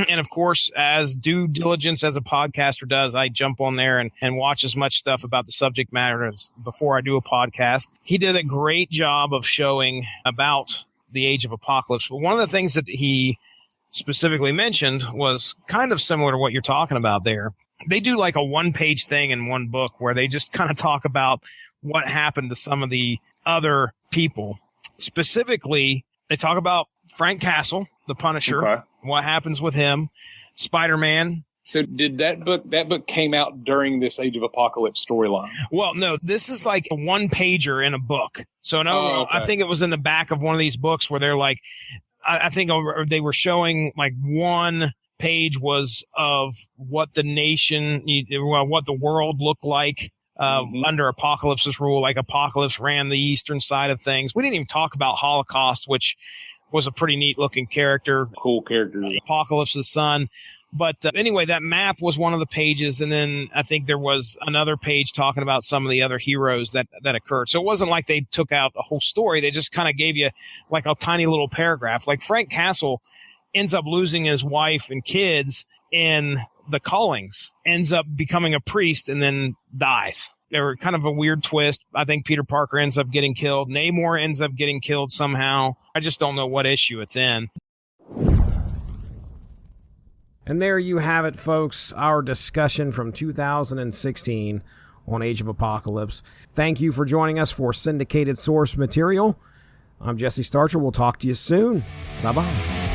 And of course, as due diligence as a podcaster does, I jump on there and watch as much stuff about the subject matter as before I do a podcast. He did a great job of showing about the Age of Apocalypse. But one of the things that he specifically mentioned was kind of similar to what you're talking about there. They do like a 1-page thing in one book where they just kind of talk about what happened to some of the other people. Specifically, they talk about Frank Castle, the Punisher. Okay. What happens with him, Spider-Man. So did that book came out during this Age of Apocalypse storyline? Well, no, this is like a 1-pager in a book. So no, okay. I think it was in the back of one of these books where they're like, I think they were showing like 1 page was of what the nation, what the world looked like under Apocalypse's rule. Like Apocalypse ran the eastern side of things. We didn't even talk about Holocaust, which was a pretty neat looking character. Cool character. Apocalypse's son. But anyway, that map was one of the pages. And then I think there was another page talking about some of the other heroes that occurred. So it wasn't like they took out a whole story. They just kind of gave you like a tiny little paragraph. Like Frank Castle ends up losing his wife and kids in the Callings, ends up becoming a priest and then dies. They were kind of a weird twist. I think Peter Parker ends up getting killed. Namor ends up getting killed somehow. I just don't know what issue it's in. And there you have it, folks. Our discussion from 2016 on Age of Apocalypse. Thank you for joining us for Syndicated Source Material. I'm Jesse Starcher. We'll talk to you soon. Bye-bye.